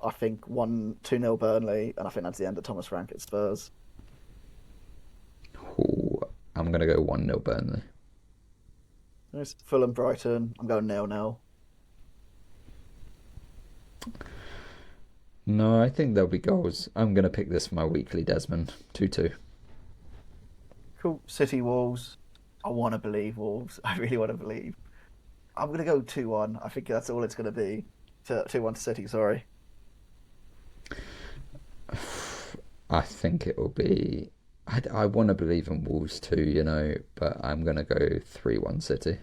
I think 2-0 Burnley, and I think that's the end of Thomas Frank at Spurs. Ooh, I'm going to go 1-0 Burnley. Nice. Fulham Brighton. I'm going 0-0. No, I think there'll be goals. I'm going to pick this for my weekly Desmond. 2-2. Cool. City Wolves. I want to believe Wolves. I really want to believe. I'm going to go 2-1. I think that's all it's going to be. 2-1 to City, sorry. I think it will be... I want to believe in Wolves too, but I'm going to go 3-1 City.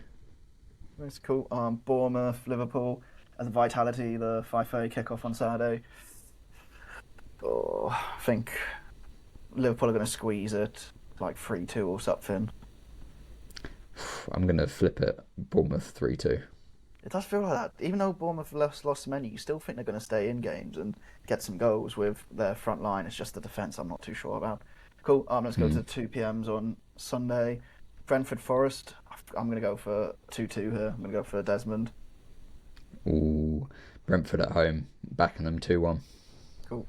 That's cool. Bournemouth, Liverpool, and the Vitality, the 5:30 kickoff on Saturday. Oh, I think Liverpool are going to squeeze it, like 3-2 or something. I'm going to flip it. Bournemouth 3-2. It does feel like that. Even though Bournemouth lost many, you still think they're going to stay in games and get some goals with their front line. It's just the defence I'm not too sure about. Cool. Let's go to the 2 p.m.s on Sunday. Brentford Forest. I'm going to go for 2-2 here. I'm going to go for Desmond. Ooh, Brentford at home. Backing them 2-1. Cool.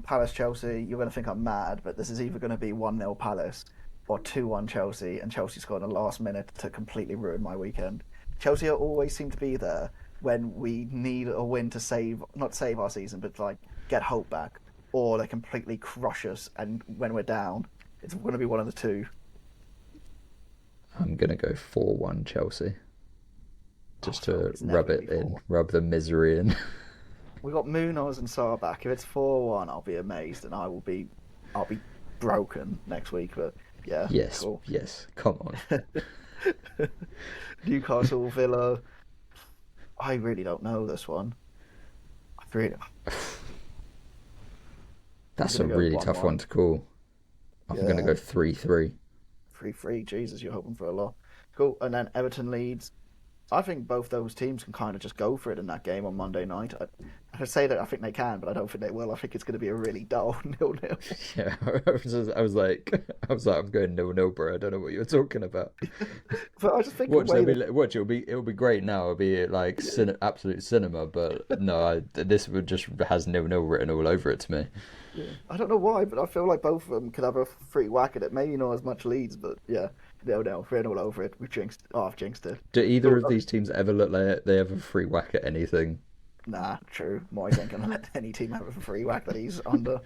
Palace Chelsea. You're going to think I'm mad, but this is either going to be 1-0 Palace or 2-1 Chelsea, and Chelsea scored in the last minute to completely ruin my weekend. Chelsea always seem to be there when we need a win to not save our season, but like get hope back, or they completely crush us, and when we're down, it's going to be one of the two. I'm going to go 4-1 Chelsea. Just to rub it in, rub the misery in. We got Munoz and Sarr back. If it's 4-1, I'll be amazed, and I'll be broken next week. But yeah, yes, cool. Yes, come on. Newcastle, Villa. I really don't know this one. That's a really tough one to call. I'm going to go 3-3. 3-3. Jesus, you're hoping for a lot. Cool. And then Everton Leeds. I think both those teams can kind of just go for it in that game on Monday night. I say that I think they can, but I don't think they will. I think it's going to be a really dull 0-0. Yeah, I was like, I'm going 0-0, bro. I don't know what you're talking about. But I just think Watch, it'll be great now. It'll be like absolute cinema, but no, this would just has 0-0 written all over it to me. Yeah. I don't know why, but I feel like both of them could have a free whack at it. Maybe not as much Leeds, but yeah. 0-0, written all over it. We've jinxed. Oh, I've jinxed it. Do either of these teams ever look like they have a free whack at anything? Nah, true. Moyes ain't gonna let any team have a free whack that he's under.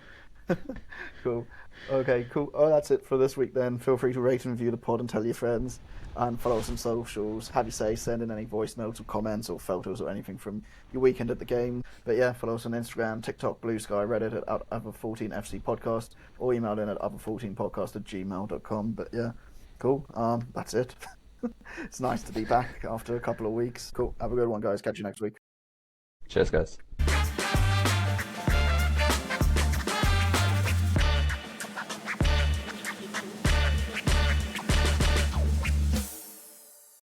Cool. Okay, cool. Oh, that's it for this week then. Feel free to rate and review the pod and tell your friends. And follow us on socials. Have your say, send in any voice notes or comments or photos or anything from your weekend at the game. But yeah, follow us on Instagram, TikTok, Blue Sky, Reddit at Other14FC Podcast, or email in at other14podcast@gmail.com. But yeah, cool. That's it. It's nice to be back after a couple of weeks. Cool. Have a good one, guys. Catch you next week. Cheers, guys.